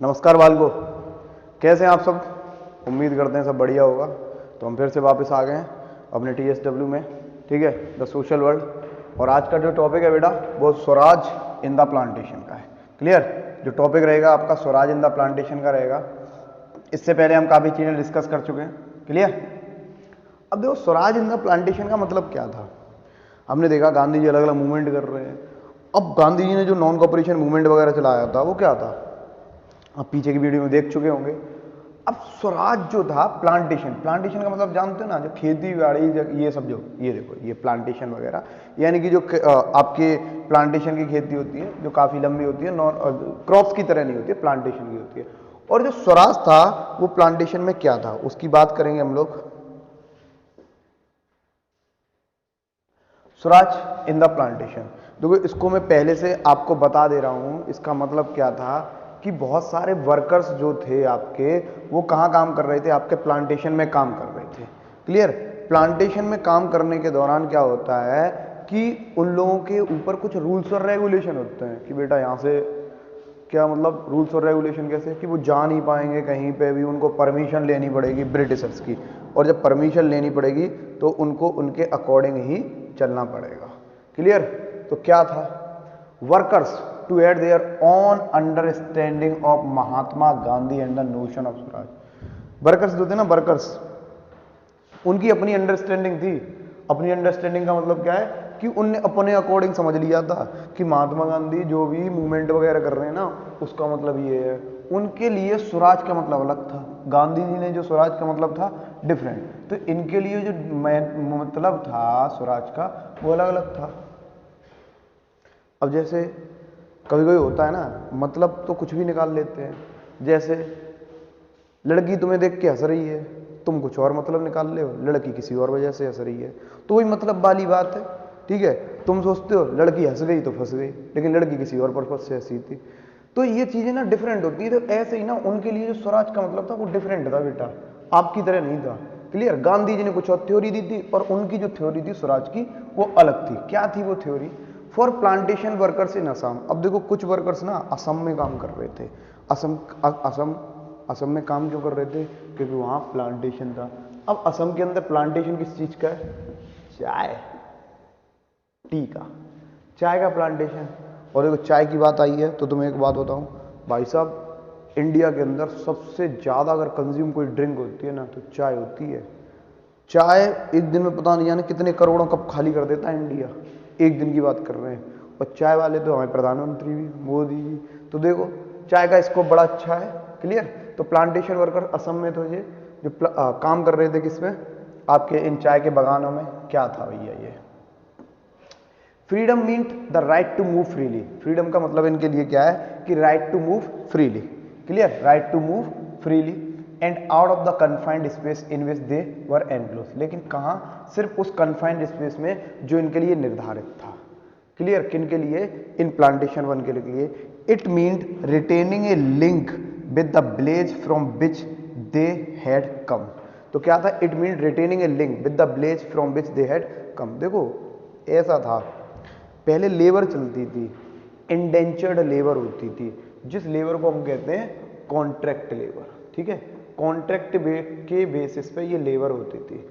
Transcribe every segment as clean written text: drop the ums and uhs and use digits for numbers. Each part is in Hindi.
नमस्कार बालको, कैसे हैं आप सब। उम्मीद करते हैं सब बढ़िया होगा। तो हम फिर से वापस आ गए हैं अपने TSW में, ठीक है, द सोशल वर्ल्ड। और आज का जो टॉपिक है बेटा वो स्वराज इन द प्लांटेशन का है। क्लियर, जो टॉपिक रहेगा आपका स्वराज इन द प्लांटेशन का रहेगा। इससे पहले हम काफ़ी चीज़ें डिस्कस कर चुके हैं। क्लियर। अब देखो स्वराज इन द प्लांटेशन का मतलब क्या था। हमने देखा गांधी जी अलग अलग मूवमेंट कर रहे हैं। अब गांधी जी ने जो नॉन कॉपरेशन मूवमेंट वगैरह चलाया था वो क्या था, आप पीछे की वीडियो में देख चुके होंगे। अब स्वराज जो था प्लांटेशन, प्लांटेशन का मतलब जानते हो ना, जो खेती बाड़ी ये सब, जो ये देखो ये प्लांटेशन वगैरह, यानी कि जो आपके प्लांटेशन की खेती होती है जो काफ़ी लंबी होती है, नॉन क्रॉप्स की तरह नहीं होती है, प्लांटेशन की होती है। और जो स्वराज था वो प्लांटेशन में क्या था उसकी बात करेंगे हम लोग। स्वराज इन द प्लांटेशन, देखो इसको मैं पहले से आपको बता दे रहा हूं। इसका मतलब क्या था कि बहुत सारे वर्कर्स जो थे आपके, वो कहाँ काम कर रहे थे, आपके प्लांटेशन में काम कर रहे थे। क्लियर। प्लांटेशन में काम करने के दौरान क्या होता है कि उन लोगों के ऊपर कुछ रूल्स और रेगुलेशन होते हैं कि बेटा यहाँ से क्या मतलब रूल्स और रेगुलेशन कैसे कि वो जा नहीं पाएंगे कहीं पे भी, उनको परमिशन लेनी पड़ेगी ब्रिटिशर्स की। और जब परमिशन लेनी पड़ेगी तो उनको उनके अकॉर्डिंग ही चलना पड़ेगा। क्लियर। तो क्या था, workers to add their own understanding of Mahatma Gandhi and the notion of swaraj. Workers जो थे ना, वर्कर्स, उनकी अपनी अंडरस्टैंडिंग थी। अपनी अंडरस्टैंडिंग का मतलब क्या है कि उनने अपने अकॉर्डिंग समझ लिया था कि महात्मा गांधी जो भी मूवमेंट वगैरह कर रहे हैं ना, उसका मतलब ये है। उनके लिए स्वराज का मतलब अलग था, गांधी जी ने जो स्वराज का मतलब था डिफरेंट। तो इनके लिए जो मतलब था स्वराज का वो अलग अलग था। अब जैसे कभी कभी होता है ना, मतलब तो कुछ भी निकाल लेते हैं। जैसे लड़की तुम्हें देख के हंस रही है, तुम कुछ और मतलब निकाल ले हो, लड़की किसी और वजह से हंस रही है, तो वही मतलब वाली बात है। ठीक है, तुम सोचते हो लड़की हंस गई तो फंस गई, लेकिन लड़की किसी और पर्पज से हंसी थी। तो ये चीजें ना डिफरेंट होती है। तो ऐसे ही ना उनके लिए जो स्वराज का मतलब था वो डिफरेंट था बेटा, आपकी तरह नहीं था। क्लियर। गांधी जी ने कुछ और थ्योरी दी थी और उनकी जो थ्योरी थी स्वराज की वो अलग थी। क्या थी वो theory, for plantation workers in Assam. अब देखो कुछ वर्कर्स ना असम में काम कर रहे थे। असम असम असम में काम क्यों कर रहे थे, क्योंकि वहां प्लांटेशन था। अब असम के अंदर प्लांटेशन किस चीज का है, चाय, टी का, चाय का प्लांटेशन। और देखो चाय की बात आई है तो तुम्हें एक बात बताऊं भाई साहब, इंडिया के अंदर सबसे ज्यादा अगर कंज्यूम कोई ड्रिंक होती है ना तो चाय होती है। चाय एक दिन में पता नहीं जाने कितने करोड़ों कप खाली कर देता है इंडिया, एक दिन की बात कर रहे हैं। और चाय वाले तो हमारे प्रधानमंत्री भी, मोदी जी। तो देखो चाय का स्कोप बड़ा अच्छा है। क्लियर। तो प्लांटेशन वर्कर असम में तो ये जो काम कर रहे थे किसमें, आपके इन चाय के बागानों में। क्या था भैया ये, freedom means the right to move freely. Freedom का मतलब इनके लिए क्या है कि right to move freely. Clear, right to move freely and out of the confined space in which they were enclose. लेकिन कहाँ, सिर्फ उस कन्फाइंड स्पेस में जो इनके लिए निर्धारित था। क्लियर, किन के लिए, इन प्लांटेशन वन के लिए। It mean retaining A link with the village from which they had come. तो क्या था, it mean retaining A link with the village from which they had come. देखो ऐसा था, पहले लेबर चलती थी, इंडेंचर्ड लेबर होती थी, जिस लेबर को हम कहते हैं कॉन्ट्रैक्ट लेबर। ठीक है, कॉन्ट्रैक्ट के बेसिस पे ये लेबर होती थी।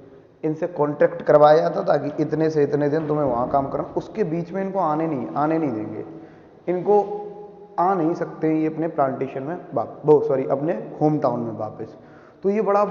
इनसे कॉन्ट्रैक्ट करवाया जाता था कि इतने से इतने दिन तुम्हें वहाँ काम करना, उसके बीच में इनको आने नहीं देंगे। इनको आ नहीं सकते ये अपने प्लांटेशन में वो सॉरी अपने होम टाउन में वापस। तो ये बड़ा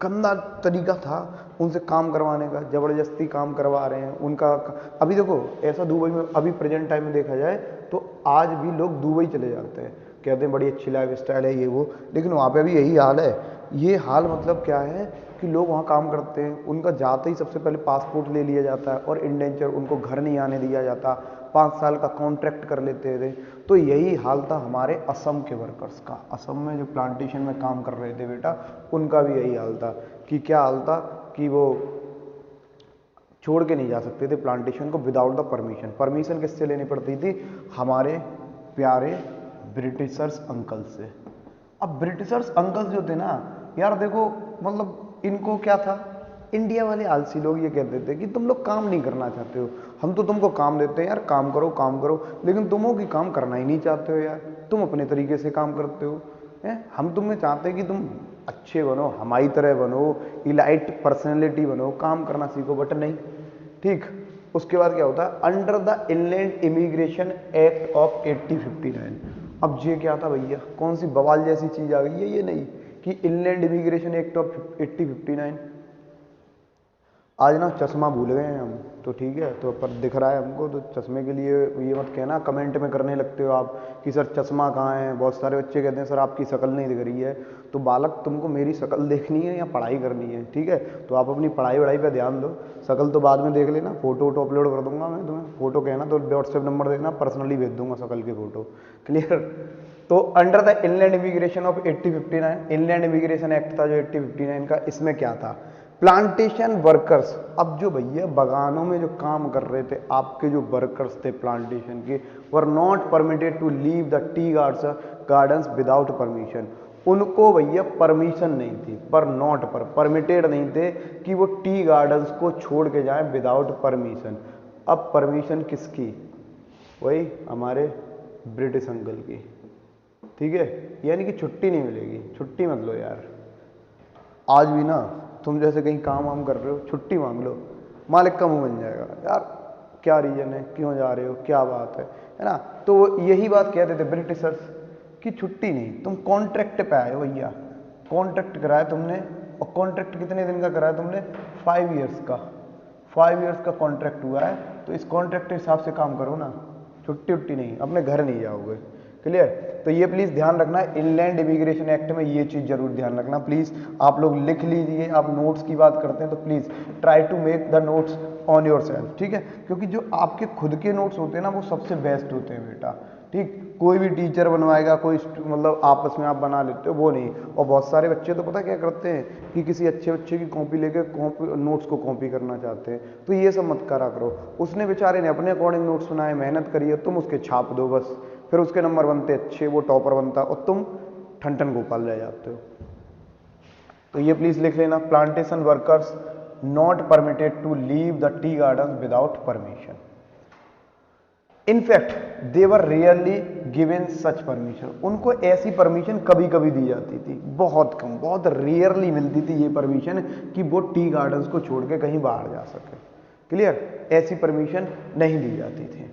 गंदा तरीका था उनसे काम करवाने का, जबरदस्ती काम करवा रहे हैं उनका। अभी देखो ऐसा दुबई में अभी प्रेजेंट टाइम में देखा जाए तो आज भी लोग दुबई चले जाते हैं, कहते हैं बड़ी अच्छी लाइफ स्टाइल है ये वो, लेकिन वहाँ पे भी यही हाल है। ये हाल मतलब क्या है कि लोग वहाँ काम करते हैं, उनका जाते ही सबसे पहले पासपोर्ट ले लिया जाता है और इंडेंचर, उनको घर नहीं आने दिया जाता, 5 साल का कॉन्ट्रैक्ट कर लेते थे। तो यही हाल था हमारे असम के वर्कर्स का। असम में जो प्लांटेशन में काम कर रहे थे बेटा, उनका भी यही हाल था। कि क्या हाल था कि वो छोड़ के नहीं जा सकते थे प्लांटेशन को विदाउट द परमिशन। परमिशन किससे लेनी पड़ती थी, हमारे प्यारे ब्रिटिशर्स अंकल से। अब ब्रिटिशर्स अंकल्स जो थे ना यार, देखो मतलब इनको क्या था इंडिया वाले आलसी लोग ये कहते थे कि तुम लोग काम नहीं करना चाहते हो, हम तो तुमको काम देते हैं यार, काम करो काम करो, लेकिन तुम हो कि काम करना ही नहीं चाहते हो यार, तुम अपने तरीके से काम करते हो हैं। हम तुम्हें चाहते हैं कि तुम अच्छे बनो, हमारी तरह बनो, इलाइट पर्सनैलिटी बनो, काम करना सीखो, बट नहीं। ठीक, उसके बाद क्या होता है, under the inland immigration act of 1859। अब ये क्या था भैया, कौन सी बवाल जैसी चीज आ गई है ये, नहीं कि इनलैंड इमिग्रेशन एक्ट ऑफ 1859। आज ना चश्मा भूल गए हैं हम, तो ठीक है, तो पर दिख रहा है हमको, तो चश्मे के लिए ये मत कहना, कमेंट में करने लगते हो आप कि सर चश्मा कहाँ है। बहुत सारे बच्चे कहते हैं सर आपकी शक्ल नहीं दिख रही है। तो बालक, तुमको मेरी शक्ल देखनी है या पढ़ाई करनी है, ठीक है, तो आप अपनी पढ़ाई वढ़ाई पे ध्यान दो, शक्ल तो बाद में देख लेना, फोटो वोटो अपलोड कर दूंगा मैं तुम्हें, फोटो कहना तो व्हाट्सएप नंबर देना, पर्सनली भेज दूंगा शक्ल की फोटो, क्लियर। तो under the inland immigration of 1859, inland immigration act था जो 1859 का, इसमें क्या था, प्लांटेशन वर्कर्स, अब जो भैया बगानों में जो काम कर रहे थे आपके जो वर्कर्स थे प्लांटेशन के, were not permitted to leave the tea gardens without permission. उनको भैया परमिशन नहीं थी, पर नॉट पर परमिटेड नहीं थे कि वो टी गार्डन्स को छोड़ के जाएं विदाउट परमिशन। अब परमिशन किसकी, वही हमारे ब्रिटिश अंकल की, ठीक है, यानी कि छुट्टी नहीं मिलेगी, छुट्टी मत लो यार। आज भी ना तुम जैसे कहीं काम वाम कर रहे हो, छुट्टी मांग लो, मालिक का मुंह बन जाएगा, यार क्या रीजन है, क्यों जा रहे हो, क्या बात है ना। तो यही बात कहते थे ब्रिटिशर्स कि छुट्टी नहीं, तुम कॉन्ट्रैक्ट पे आए हो भैया, कॉन्ट्रैक्ट कराया तुमने, और कॉन्ट्रैक्ट कितने दिन का कराया तुमने, 5 ईयर्स का, 5 ईयर्स का कॉन्ट्रैक्ट हुआ है, तो इस कॉन्ट्रैक्ट के हिसाब से काम करो ना, छुट्टी उट्टी नहीं, अपने घर नहीं जाओगे, क्लियर। तो ये प्लीज ध्यान रखना, इनलैंड इमिग्रेशन एक्ट में ये चीज जरूर ध्यान रखना प्लीज, आप लोग लिख लीजिए। आप नोट्स की बात करते हैं तो please try to make the notes on yourself, ठीक है, क्योंकि जो आपके खुद के नोट्स होते हैं ना वो सबसे बेस्ट होते हैं बेटा, ठीक। कोई भी टीचर बनवाएगा, कोई मतलब आपस में आप बना लेते हो, वो नहीं। और बहुत सारे बच्चे तो पता क्या करते हैं कि किसी अच्छे बच्चे की कॉपी लेके नोट्स को कॉपी करना चाहते हैं, तो ये सब मत करा करो। उसने बेचारे ने अपने अकॉर्डिंग नोट्स बनाए, मेहनत करी है, तुम उसके छाप दो बस, फिर उसके नंबर बनते अच्छे, वो टॉपर बनता और तुम ठन गोपाल रह जाते हो। तो ये प्लीज लिख लेना, plantation workers not permitted to leave the tea garden without permission. In fact they were rarely given such permission, उनको ऐसी परमिशन कभी कभी दी जाती थी, बहुत कम, बहुत रेयरली मिलती थी ये परमिशन कि वो टी गार्डन्स को छोड़ के कहीं बाहर जा सके, क्लियर, ऐसी परमिशन नहीं दी जाती थी।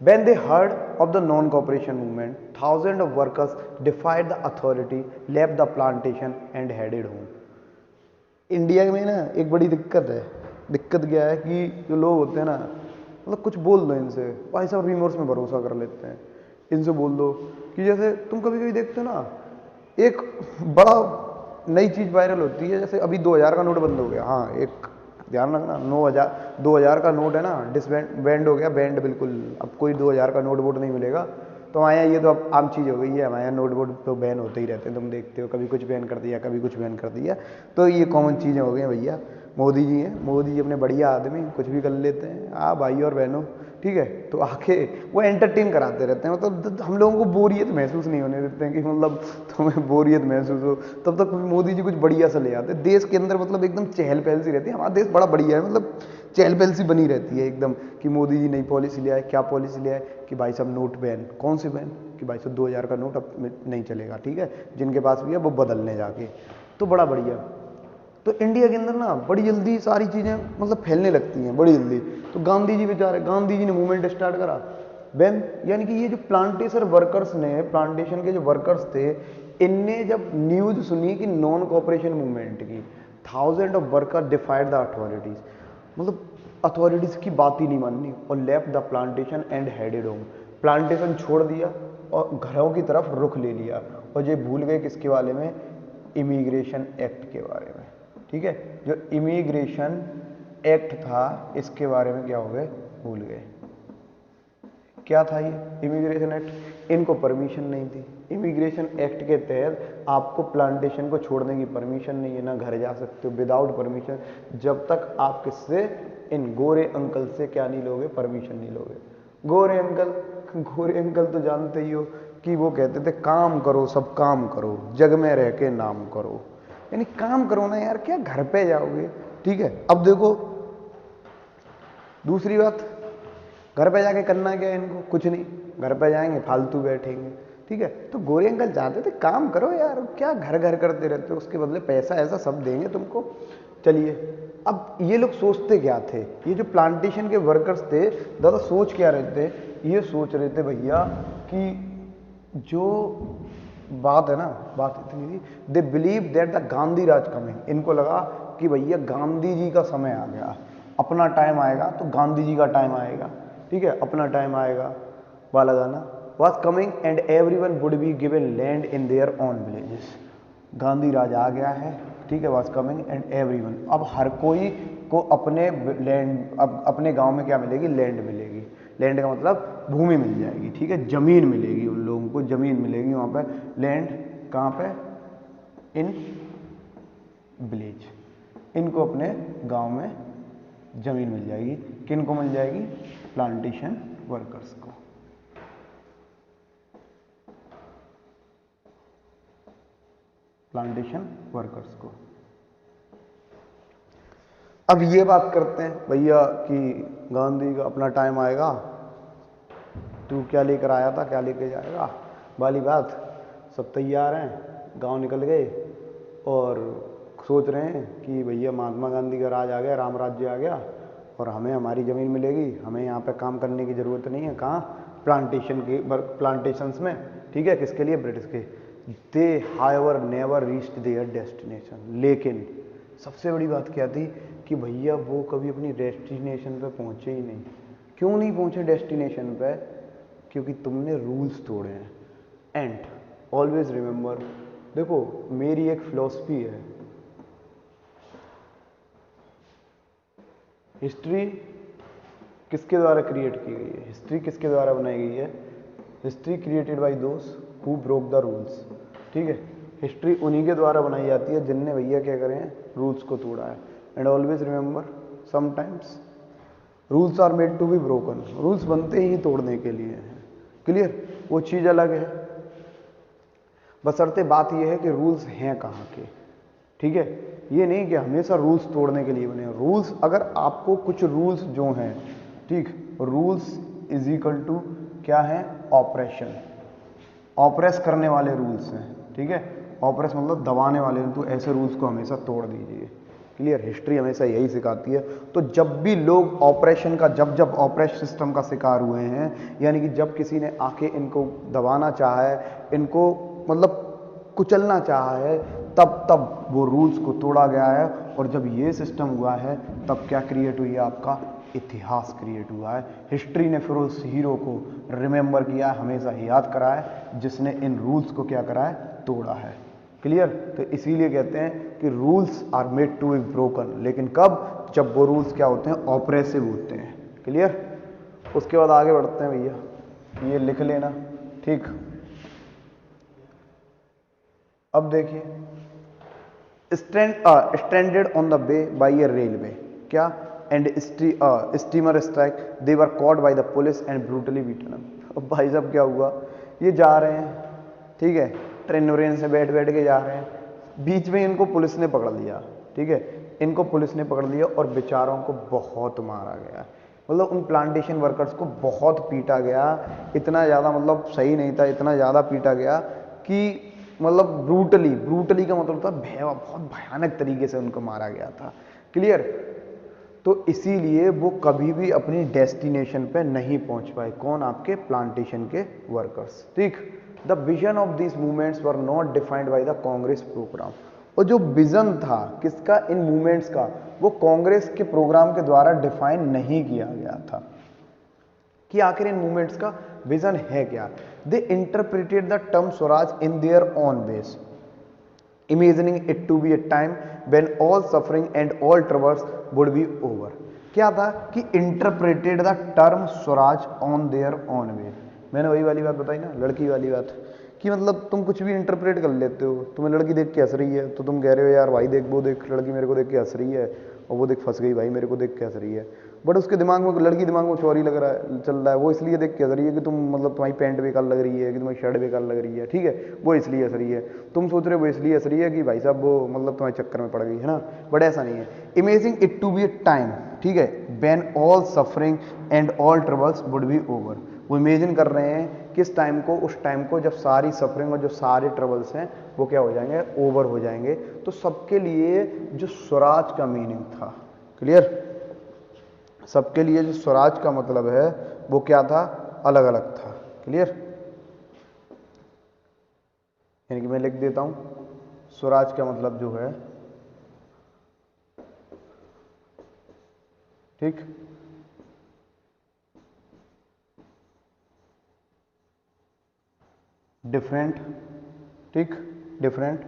When they heard of the non-cooperation movement, thousands of workers defied the authority, left the plantation and headed home. India में ना एक बड़ी दिक्कत है, दिक्कत क्या है कि जो लोग होते हैं ना, मतलब कुछ बोल दो इनसे, भाई साहब रिमोर्स में भरोसा कर लेते हैं। इनसे बोल दो कि जैसे तुम कभी कभी देखते हो ना, एक बड़ा नई चीज़ वायरल होती है, जैसे अभी 2000 का नोट बंद हो गया, हाँ एक ध्यान रखना, 2000 का नोट है ना, बैंड हो गया, बैंड बिल्कुल, अब कोई 2000 का नोट वोट नहीं मिलेगा। तो हमारे यहाँ ये तो अब आम चीज़ हो गई है, हमारे यहाँ नोट वोट तो बैन होते ही रहते हैं, तुम देखते हो, कभी कुछ बैन कर दिया, कभी कुछ बैन कर दिया, तो ये कॉमन चीज़ें हो गई हैं भैया। मोदी जी हैं, मोदी जी अपने बढ़िया आदमी, कुछ भी कर लेते हैं, हाँ भाई और बहनों, ठीक है, तो आके वो एंटरटेन कराते रहते हैं, मतलब हम लोगों को बोरियत महसूस नहीं होने देते हैं कि मतलब तुम्हें बोरियत महसूस हो, तब तक मोदी जी कुछ बढ़िया सा ले आते हैं। देश के अंदर मतलब एकदम चहल पहल सी रहती है, हमारा देश बड़ा बढ़िया है, मतलब चहल पहल सी बनी रहती है एकदम, कि मोदी जी नई पॉलिसी ले आए, क्या पॉलिसी ले आए कि भाई साहब नोट बैन, कौन सी बैन, कि भाई साहब 2000 का नोट अब नहीं चलेगा, ठीक है, जिनके पास भी है वो बदलने जाके, तो बड़ा बढ़िया। तो इंडिया के अंदर ना बड़ी जल्दी सारी चीज़ें मतलब फैलने लगती हैं बड़ी जल्दी। तो गांधी जी बेचारे, गांधी जी ने मूवमेंट स्टार्ट करा, बैन, यानी कि ये जो प्लांटेशन वर्कर्स ने, प्लांटेशन के जो वर्कर्स थे, इनने जब न्यूज सुनी कि नॉन कोऑपरेशन मूवमेंट की, thousand of worker डिफाइड the authorities, मतलब अथॉरिटीज की बात ही नहीं माननी, और left the plantation and headed home, plantation छोड़ दिया और घरों की तरफ रुख ले लिया, और ये भूल गए किसके बारे में, इमिग्रेशन एक्ट के बारे में, ठीक है, जो इमिग्रेशन एक्ट था इसके बारे में क्या हो गए, भूल गए। क्या था ये इमिग्रेशन एक्ट, इनको परमिशन नहीं थी, इमिग्रेशन एक्ट के तहत आपको प्लांटेशन को छोड़ने की परमिशन नहीं है, ना घर जा सकते हो विदाउट परमिशन, जब तक आप किससे, इन गोरे अंकल से क्या नहीं लोगे, परमिशन नहीं लोगे। गोरे अंकल, गोरे अंकल तो जानते ही हो कि वो कहते थे काम करो, सब काम करो, जग में रह के नाम करो, यानी काम करो ना यार, क्या घर पे जाओगे। ठीक है, अब देखो दूसरी बात, घर पे जाके करना क्या है इनको, कुछ नहीं, घर पे जाएंगे फालतू बैठेंगे। ठीक है, तो गोरे अंकल चाहते थे काम करो यार, क्या घर घर करते रहते हो, उसके बदले पैसा ऐसा सब देंगे तुमको। चलिए, अब ये लोग सोचते क्या थे, ये जो प्लांटेशन के वर्कर्स थे दादा सोच क्या रहे थे, ये सोच रहे थे भैया कि जो बात है ना, बात इतनी थी, they believe that the Gandhi Raj coming, इनको लगा कि भैया गांधी जी का समय आ गया, अपना टाइम आएगा तो गांधी जी का टाइम आएगा। ठीक है, अपना टाइम आएगा वाला गाना was coming and everyone would be given land in their own villages। Gandhi राज आ गया है। ठीक है, was coming and everyone, अब हर कोई को अपने लैंड, अब अपने गांव में क्या मिलेगी, लैंड मिलेगी। लैंड का मतलब भूमि मिल जाएगी। ठीक है, जमीन मिलेगी, उन लोगों को जमीन मिलेगी वहां पे। लैंड कहाँ पे, इन विलेज, इनको अपने गांव में जमीन मिल जाएगी। किन को मिल जाएगी, प्लांटेशन वर्कर्स को। प्लांटेशन वर्कर्स को। अब ये बात करते हैं भैया कि गांधी का अपना टाइम आएगा, तू क्या लेकर आया था क्या लेकर जाएगा वाली बात। सब तैयार हैं, गांव निकल गए और सोच रहे हैं कि भैया महात्मा गांधी का राज आ गया, राम राज्य आ गया और हमें हमारी ज़मीन मिलेगी, हमें यहाँ पे काम करने की ज़रूरत नहीं है। कहाँ, प्लांटेशन के प्लांटेशंस में। ठीक है, किसके लिए, ब्रिटिश के। They however never reached their destination, लेकिन सबसे बड़ी बात क्या थी कि भैया वो कभी अपनी डेस्टिनेशन पे पहुंचे ही नहीं। क्यों नहीं पहुंचे डेस्टिनेशन पे, क्योंकि तुमने रूल्स तोड़े हैं। एंड ऑलवेज रिमेंबर, देखो मेरी एक फिलॉसफी है, हिस्ट्री किसके द्वारा क्रिएट की गई है, हिस्ट्री किसके द्वारा बनाई गई है, history created by those who broke the rules. ठीक है, हिस्ट्री उन्हीं के द्वारा बनाई जाती है जिनने भैया क्या करें हैं, रूल्स को तोड़ा है। And always remember, sometimes rules are made to be broken, rules बनते ही तोड़ने के लिए हैं। क्लियर, वो चीज़ अलग है, बशर्ते बात यह है कि रूल्स हैं कहाँ के। ठीक है, ये नहीं कि हमेशा रूल्स तोड़ने के लिए बने। रूल्स, अगर आपको कुछ रूल्स जो हैं, ठीक, रूल्स इज इक्वल टू क्या है, ऑपरेशन, ऑपरेस करने वाले रूल्स हैं। ठीक है, ऑपरेस मतलब दबाने वाले, तो ऐसे रूल्स को हमेशा तोड़ दीजिए। क्लियर, हिस्ट्री हमेशा यही सिखाती है। तो जब भी लोग ऑपरेशन का, जब जब ऑपरेशन सिस्टम का शिकार हुए हैं, यानी कि जब किसी ने आके इनको दबाना चाहा है, इनको मतलब कुचलना चाहा है, तब तब वो रूल्स को तोड़ा गया है। और जब ये सिस्टम हुआ है तब क्या क्रिएट हुई है, आपका इतिहास क्रिएट हुआ है। हिस्ट्री ने फिर उस हीरो को रिमेंबर किया है, हमेशा याद करा है जिसने इन रूल्स को क्या करा है, तोड़ा है। क्लियर, तो इसीलिए कहते हैं कि rules are made to be broken, लेकिन कब, जब वो रूल्स क्या होते हैं, ऑपरेसिव होते हैं। क्लियर, उसके बाद आगे बढ़ते हैं भैया, ये लिख लेना। ठीक, अब देखिए, stranded on the bay by a railway, क्या, and steamer strike, they were caught by the police and brutally beaten. अब भाई साहब क्या हुआ, ये जा रहे हैं, ठीक है, ट्रेन व्रेन से बैठ बैठ के जा रहे हैं, बीच में इनको पुलिस ने पकड़ लिया। ठीक है, इनको पुलिस ने पकड़ लिया और बेचारों को बहुत मारा गया। मतलब उन प्लांटेशन वर्कर्स को बहुत पीटा गया, इतना ज़्यादा, मतलब सही नहीं था, इतना ज़्यादा पीटा गया कि मतलब ब्रूटली, ब्रूटली का मतलब था बहुत भयानक तरीके से उनको मारा गया था। क्लियर, तो इसीलिए वो कभी भी अपनी डेस्टिनेशन पे नहीं पहुंच पाए। कौन, आपके प्लांटेशन के वर्कर्स। ठीक, the vision of this movements were not defined by the Congress program. और जो विजन था किसका, इन मूवमेंट्स का, वो कांग्रेस के प्रोग्राम के द्वारा डिफाइन नहीं किया गया था कि आखिर इन मूवमेंट्स का विजन है क्या। They interpreted the term swaraj in their own ways, imagining it to be a time when all suffering and all troubles would be over. क्या था कि interpreted the term swaraj on their own way. मैंने वही वाली बात बताई ना, लड़की वाली बात, कि मतलब तुम कुछ भी इंटरप्रेट कर लेते हो। तुम्हें लड़की देख के हंस रही है तो तुम कह रहे हो यार भाई देख, वो देख, लड़की मेरे को देख के हंस रही है, और वो देख फंस गई भाई मेरे को देख के हंस रही है। बट उसके दिमाग में, लड़की दिमाग में चोरी लग रहा है, चल रहा है, वो इसलिए देख के हंस रही है कि तुम मतलब तुम्हारी पैंट बेकार लग रही है, कि तुम्हारी शर्ट बेकार लग रही है, ठीक है, वो इसलिए हंस रही है। तुम सोच रहे हो वो इसलिए हंस रही है कि भाई साहब वो मतलब तुम्हारे चक्कर में पड़ गई है ना, बट ऐसा नहीं है। Imagining it to be a time, ठीक है, when all suffering and all troubles would be over. वो इमेजिन कर रहे हैं किस टाइम को, उस टाइम को जब सारी सफरिंग और जो सारे ट्रबल्स हैं वो क्या हो जाएंगे, ओवर हो जाएंगे। तो सबके लिए जो स्वराज का मीनिंग था, क्लियर, सबके लिए जो स्वराज का मतलब है वो क्या था, अलग अलग था, क्लियर। यानी कि मैं लिख देता हूं, स्वराज का मतलब जो है, ठीक, डिफरेंट, ठीक, डिफरेंट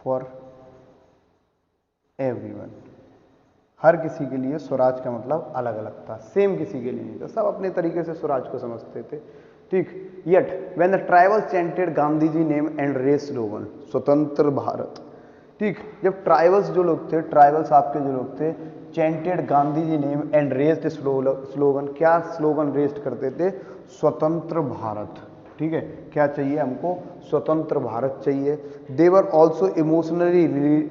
फॉर एवरीवन। हर किसी के लिए स्वराज का मतलब अलग अलग था, सेम किसी के लिए नहीं था, सब अपने तरीके से स्वराज को समझते थे, ठीक। Yet when the tribals chanted Gandhi ji name and raise slogan, स्वतंत्र भारत, ठीक, जब ट्राइबल्स जो लोग थे, ट्राइबल्स आपके जो लोग थे, chanted Gandhi ji name and raised slogan, क्या स्लोगन रेस्ट करते थे, स्वतंत्र भारत, ठीक है, क्या चाहिए हमको, स्वतंत्र भारत चाहिए। They were also emotionally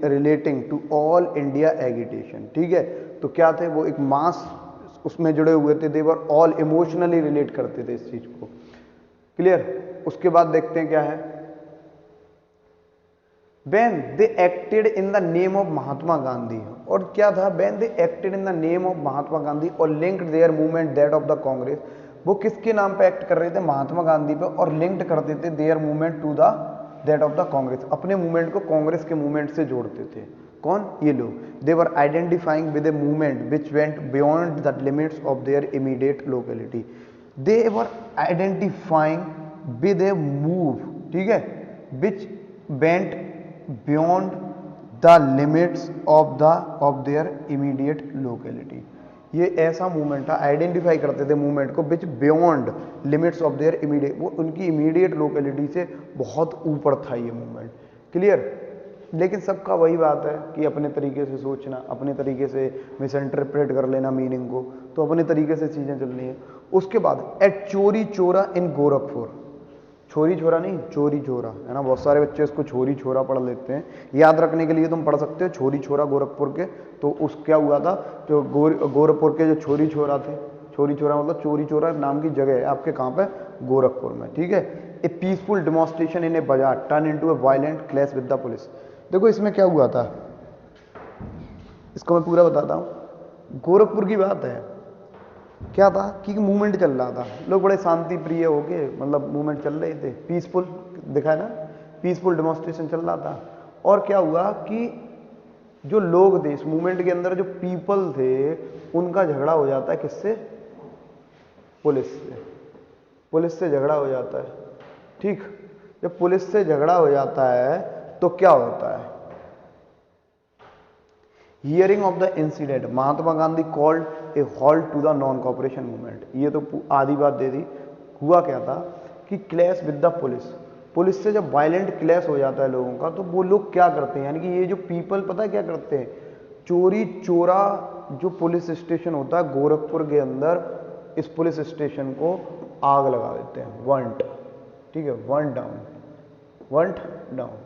relating to all India agitation, ठीक है, तो क्या थे वो, एक मास उसमें जुड़े हुए थे, दे वर ऑल इमोशनली रिलेट करते थे इस चीज को, क्लियर। उसके बाद देखते हैं क्या है, when they acted in the name of Mahatma Gandhi, और क्या था, when they acted in the name of Mahatma Gandhi और linked their movement that of the Congress, वो किसके नाम पे एक्ट कर रहे थे, महात्मा गांधी पे, और लिंक्ड करते थे their movement to the that of the Congress, अपने मूवमेंट को कांग्रेस के मूवमेंट से जोड़ते थे। कौन, ये लोग। They were identifying with a movement which went beyond the limits of their immediate locality. They were identifying with a move, ठीक है, which went beyond the limits of their immediate locality. ये ऐसा मूवमेंट था, आइडेंटिफाई करते थे मूवमेंट को, which beyond limits of their immediate, वो उनकी इमीडिएट लोकेलिटी से बहुत ऊपर था ये मूवमेंट, क्लियर। लेकिन सबका वही बात है कि अपने तरीके से सोचना, अपने तरीके से मिस इंटरप्रेट कर लेना मीनिंग को, तो अपने तरीके से चीज़ें चलनी है। उसके बाद एट चोरी चोरा इन गोरखपुर, छोरी छोरा नहीं, चोरी चोरा, है ना, बहुत सारे बच्चे इसको छोरी छोरा पढ़ लेते हैं, याद रखने के लिए तुम पढ़ सकते हो छोरी छोरा गोरखपुर के। तो उस क्या हुआ था, जो गोरखपुर के जो छोरी छोरा थे, छोरी छोरा मतलब चोरी चोरा नाम की जगह है आपके कहाँ पे, गोरखपुर में, ठीक है। ए पीसफुल डेमोन्स्ट्रेशन इन ए बाजार turn into A violent clash with the police. देखो इसमें क्या हुआ था, इसको मैं पूरा बताता हूँ। गोरखपुर की बात है, क्या था कि मूवमेंट चल रहा था, लोग बड़े शांति प्रिय होके मतलब मूवमेंट चल रहे थे, पीसफुल दिखा है ना, पीसफुल डेमोन्स्ट्रेशन चल रहा था। और क्या हुआ कि जो लोग थे इस मूवमेंट के अंदर, जो पीपल थे, उनका झगड़ा हो जाता है किससे, पुलिस से, पुलिस से झगड़ा हो जाता है, ठीक। जब पुलिस से झगड़ा हो जाता है तो क्या होता है, hearing of the incident Mahatma Gandhi called a halt to the non cooperation movement. ये तो आधी बात दे दी। हुआ क्या था कि clash with the police, police से जब वायलेंट क्लैश हो जाता है लोगों का, तो वो लोग क्या करते हैं, यानी कि ये जो पीपल पता है क्या करते हैं, चोरी चोरा जो पुलिस स्टेशन होता है गोरखपुर के अंदर, इस पुलिस स्टेशन को आग लगा देते हैं, वंट, ठीक है, वंट डाउन, वंट डाउन,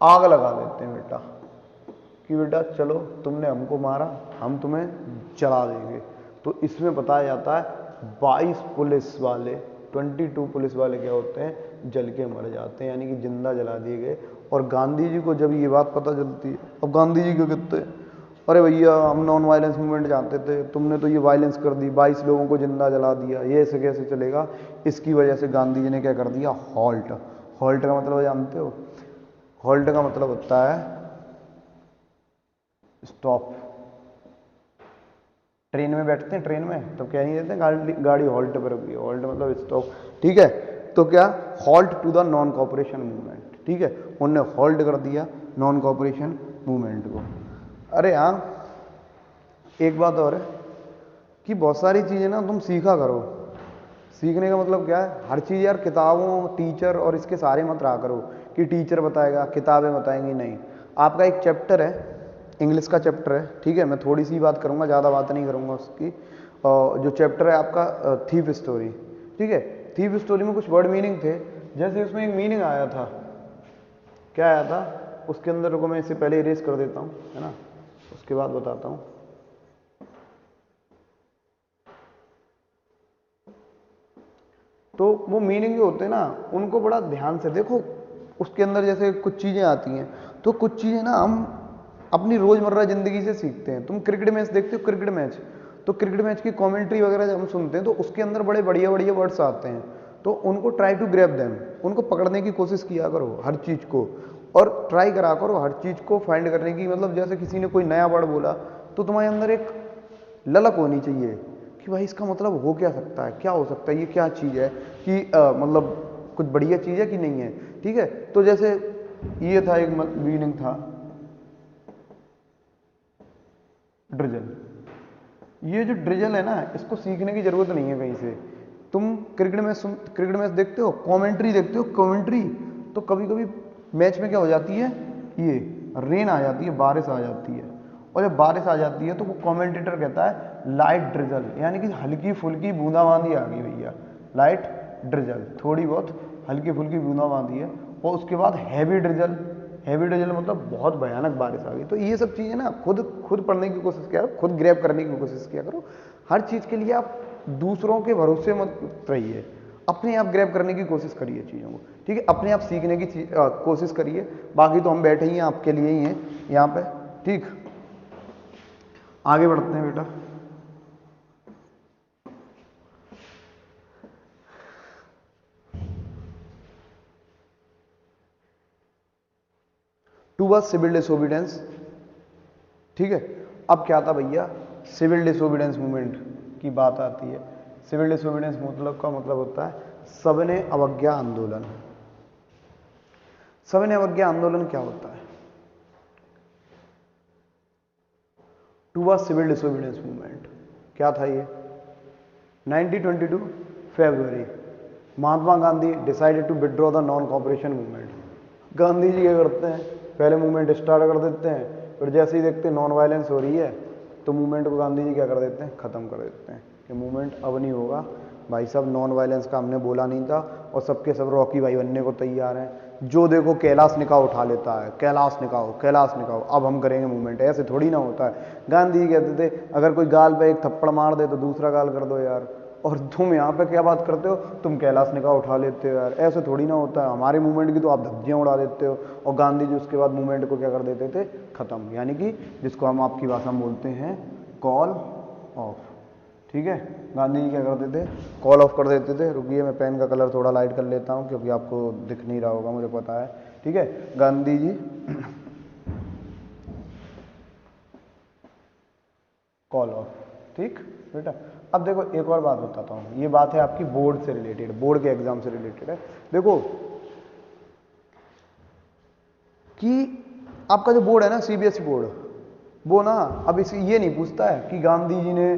आग लगा देते हैं बेटा, कि बेटा चलो तुमने हमको मारा, हम तुम्हें जला देंगे। तो इसमें बताया जाता है 22 पुलिस वाले, 22 पुलिस वाले क्या होते हैं, जल के मर जाते हैं, यानी कि जिंदा जला दिए गए। और गांधी जी को जब ये बात पता चलती है, अब गांधी जी क्या कहते हैं, अरे भैया हम नॉन वायलेंस मूवमेंट जानते थे, तुमने तो ये वायलेंस कर दी, 22 लोगों को जिंदा जला दिया, ये ऐसे कैसे चलेगा। इसकी वजह से गांधी जी ने क्या कर दिया, हॉल्ट। हॉल्ट का मतलब जानते हो, हॉल्ट का मतलब होता है स्टॉप। ट्रेन में बैठते हैं, ट्रेन में तो क्या नहीं देते हैं, गाड़ी हॉल्ट पर रुकी, हॉल्ट मतलब स्टॉप, ठीक है। तो क्या, halt to the non cooperation movement, ठीक है, उन्होंने हॉल्ट कर दिया नॉन कॉपरेशन मूवमेंट को। अरे हाँ, एक बात और है कि बहुत सारी चीज़ें ना तुम सीखा करो। सीखने का मतलब क्या है, हर चीज़ यार किताबों, टीचर और इसके सारे मत रहा करो कि टीचर बताएगा, किताबें बताएंगी, नहीं। आपका एक चैप्टर है इंग्लिश का चैप्टर है, ठीक है। मैं थोड़ी सी बात करूंगा, ज़्यादा बात नहीं करूंगा उसकी। जो चैप्टर है आपका थीफ स्टोरी, ठीक है। थीफ स्टोरी में कुछ वर्ड मीनिंग थे, जैसे उसमें एक मीनिंग आया था, क्या आया था उसके अंदर, रुको मैं इससे पहले इरेज कर देता हूँ, है ना, उसके बाद बताता हूँ। तो वो मीनिंग जो होते हैं ना, उनको बड़ा ध्यान से देखो। उसके अंदर जैसे कुछ चीज़ें आती हैं, तो कुछ चीज़ें ना हम अपनी रोज़मर्रा ज़िंदगी से सीखते हैं। तुम क्रिकेट मैच देखते हो, क्रिकेट मैच, तो क्रिकेट मैच की कमेंट्री वगैरह जब हम सुनते हैं तो उसके अंदर बड़े बढ़िया बढ़िया वर्ड्स आते हैं, तो उनको ट्राई टू ग्रैब देम, उनको पकड़ने की कोशिश किया करो हर चीज़ को, और ट्राई करा करो हर चीज़ को फाइंड करने की। मतलब जैसे किसी ने कोई नया वर्ड बोला, तो तुम्हारे अंदर एक ललक होनी चाहिए कि भाई इसका मतलब हो क्या सकता है, क्या हो सकता है, ये क्या चीज़ है, कि मतलब कुछ बढ़िया चीज़ है कि नहीं है, ठीक है। तो जैसे ये था, एक मीनिंग था ड्रिजल। ये जो ड्रिजल है ना, इसको सीखने की जरूरत नहीं है कहीं से। तुम क्रिकेट मैच देखते हो, कमेंट्री देखते हो, कमेंट्री, तो कभी कभी मैच में क्या हो जाती है, ये रेन आ जाती है, बारिश आ जाती है, और जब बारिश आ जाती है तो वो कमेंटेटर कहता है लाइट ड्रिजल, यानी कि हल्की फुल्की बूंदाबांदी आ गई भैया, लाइट ड्रिजल, थोड़ी बहुत हल्की फुल्की बूंदाबांदी है। और उसके बाद हैवी ड्रिजल, हैवी ड्रिजल मतलब बहुत भयानक बारिश आ गई। तो ये सब चीज़ें ना खुद खुद पढ़ने की कोशिश किया करो, खुद ग्रैब करने की कोशिश किया करो। हर चीज़ के लिए आप दूसरों के भरोसे मत रहिए, अपने आप ग्रैब करने की कोशिश करिए चीज़ों को, ठीक है। अपने आप सीखने की कोशिश करिए। बाकी तो हम बैठे ही हैं आपके लिए ही हैं यहाँ पे, ठीक। आगे बढ़ते हैं बेटा। टू वाज सिविल डिसोबीडियंस, ठीक है। अब क्या था भैया, सिविल डिसोबीडियंस मूवमेंट की बात आती है। सिविल डिसोबीडियंस मतलब का मतलब होता है सविनय अवज्ञा आंदोलन। सविनय अवज्ञा आंदोलन क्या होता है? To was civil disobedience movement क्या था ये? 1922 फरवरी, Mahatma Gandhi decided to withdraw the non cooperation movement. Gandhi ji क्या करते हैं, पहले मूवमेंट स्टार्ट कर देते हैं, फिर जैसे ही देखते हैं नॉन वायलेंस हो रही है, तो मूवमेंट को गांधी जी क्या कर देते हैं, ख़त्म कर देते हैं कि मूवमेंट अब नहीं होगा भाई साहब, नॉन वायलेंस का हमने बोला नहीं था, और सबके सब रॉकी भाई बनने को तैयार हैं। जो देखो कैलाश निकाह उठा लेता है, कैलाश निकाह, कैलाश निकाह, अब हम करेंगे मूवमेंट। ऐसे थोड़ी ना होता है। गांधी जी कहते थे अगर कोई गाल पे एक थप्पड़ मार दे तो दूसरा गाल कर दो यार, और तुम यहाँ पे क्या बात करते हो, तुम कैलाश निकाह उठा लेते हो यार, ऐसे थोड़ी ना होता है। हमारे मूवमेंट की तो आप धज्जियाँ उड़ा देते हो। और गांधी जी उसके बाद मूवमेंट को क्या कर देते थे, ख़त्म, यानी कि जिसको हम आपकी भाषा में बोलते हैं कॉल ऑफ, ठीक है। गांधी जी क्या करते थे, कॉल ऑफ कर देते थे। रुकिए मैं पेन का कलर थोड़ा लाइट कर लेता हूँ, क्योंकि आपको दिख नहीं रहा होगा, मुझे पता है, ठीक है। गांधी जी कॉल ऑफ, ठीक बेटा। अब देखो एक और बात बताता हूँ, ये बात है आपकी बोर्ड से रिलेटेड, बोर्ड के एग्जाम से रिलेटेड है। देखो कि आपका जो बोर्ड है ना, सीबीएसई बोर्ड, वो ना अब इसे ये नहीं पूछता है कि गांधी जी ने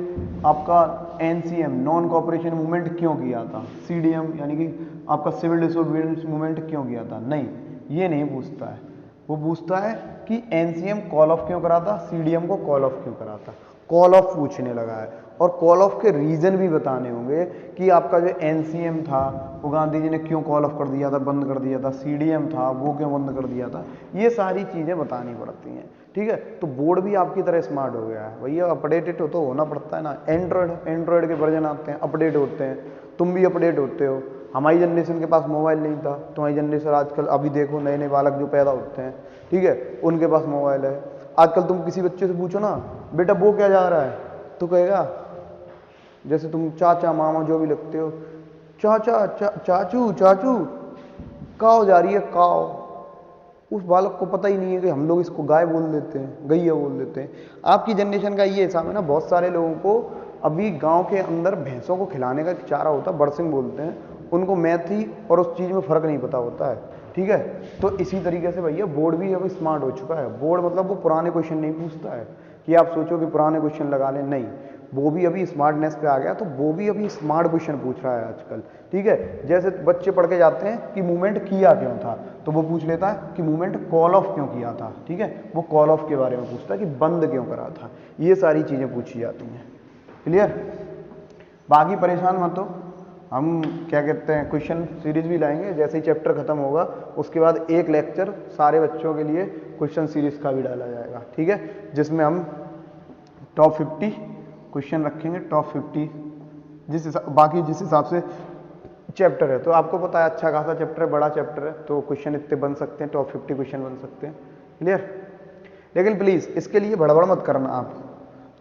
आपका एनसीएम नॉन कॉपरेशन मूवमेंट क्यों किया था, सीडीएम यानी कि आपका सिविल डिसोबीडियंस मूवमेंट क्यों किया था, नहीं, ये नहीं पूछता है। वो पूछता है कि एनसीएम कॉल ऑफ क्यों करा था, सीडीएम को कॉल ऑफ क्यों करा था। कॉल ऑफ पूछने लगा है, और कॉल ऑफ के रीजन भी बताने होंगे कि आपका जो एनसीएम था वो गांधी जी ने क्यों कॉल ऑफ कर दिया था, बंद कर दिया था, सीडीएम था वो क्यों बंद कर दिया था। ये सारी चीज़ें बतानी पड़ती हैं, ठीक है। तो बोर्ड भी आपकी तरह स्मार्ट हो गया है भैया, अपडेटेड हो तो होना पड़ता है ना। एंड्रॉयड के वर्जन आते हैं, अपडेट होते हैं, तुम भी अपडेट होते हो। हमारी जनरेशन के पास मोबाइल नहीं था, तुम्हारी जनरेशन आजकल अभी देखो नए नए बालक जो पैदा होते हैं, ठीक है, उनके पास मोबाइल है। आजकल तुम किसी बच्चे से पूछो ना बेटा वो क्या जा रहा है, तो कहेगा, जैसे तुम चाचा मामा जो भी लगते हो, चाचा चाचू चाचू काव जा रही है, काव। उस बालक को पता ही नहीं है कि हम लोग इसको गाय बोल देते हैं, गैया बोल देते हैं। आपकी जनरेशन का ये हिसाब है ना, बहुत सारे लोगों को अभी गांव के अंदर भैंसों को खिलाने का एक चारा होता है, बरसिंग बोलते हैं, उनको मैथी और उस चीज़ में फ़र्क नहीं पता होता है, ठीक है। तो इसी तरीके से भैया बोर्ड भी अब स्मार्ट हो चुका है। बोर्ड मतलब वो पुराने क्वेश्चन नहीं पूछता है कि आप सोचो कि पुराने क्वेश्चन लगा लें, नहीं, वो भी अभी स्मार्टनेस पे आ गया, तो वो भी अभी स्मार्ट क्वेश्चन पूछ रहा है आजकल। ठीक है, जैसे बच्चे पढ़ के जाते हैं कि मूवमेंट किया क्यों था, तो वो पूछ लेता है कि मूवमेंट कॉल ऑफ क्यों किया था। ठीक है, वो कॉल ऑफ के बारे में पूछता है कि बंद क्यों करा था। ये सारी चीज़ें पूछी जाती हैं। क्लियर? बाकी परेशान मत हो, हम क्या कहते हैं क्वेश्चन सीरीज भी लाएंगे। जैसे ही चैप्टर खत्म होगा उसके बाद एक लेक्चर सारे बच्चों के लिए क्वेश्चन सीरीज का भी डाला जाएगा। ठीक है, जिसमें हम टॉप 50 क्वेश्चन रखेंगे, टॉप 50 बाकी जिस हिसाब से चैप्टर है, तो आपको पता है अच्छा खासा चैप्टर है, बड़ा चैप्टर है, तो क्वेश्चन इतने बन सकते हैं, टॉप 50 क्वेश्चन बन सकते हैं। क्लियर? लेकिन प्लीज़ इसके लिए बड़बड़ मत करना।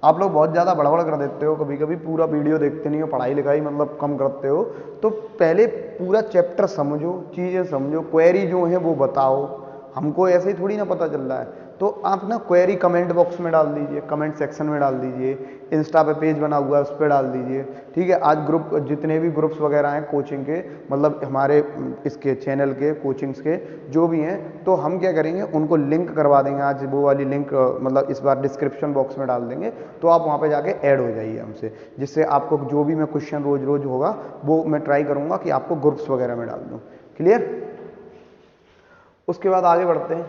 आप लोग बहुत ज़्यादा बड़बड़ कर देते हो, कभी कभी पूरा वीडियो देखते नहीं हो, पढ़ाई लिखाई मतलब कम करते हो। तो पहले पूरा चैप्टर समझो, चीज़ें समझो, क्वेरी जो है वो बताओ। हमको ऐसे ही थोड़ी ना पता चल रहा है, तो आप ना क्वेरी कमेंट बॉक्स में डाल दीजिए, कमेंट सेक्शन में डाल दीजिए, इंस्टा पे पेज बना हुआ है उस पर डाल दीजिए। ठीक है, आज ग्रुप जितने भी ग्रुप्स वगैरह हैं कोचिंग के, मतलब हमारे इसके चैनल के कोचिंग्स के जो भी हैं, तो हम क्या करेंगे उनको लिंक करवा देंगे। आज वो वाली लिंक मतलब इस बार डिस्क्रिप्शन बॉक्स में डाल देंगे, तो आप वहाँ पे जाके ऐड हो जाइए हमसे, जिससे आपको जो भी मैं क्वेश्चन रोज रोज होगा वो मैं ट्राई करूँगा कि आपको ग्रुप्स वगैरह में डाल दूँ। क्लियर? उसके बाद आगे बढ़ते हैं।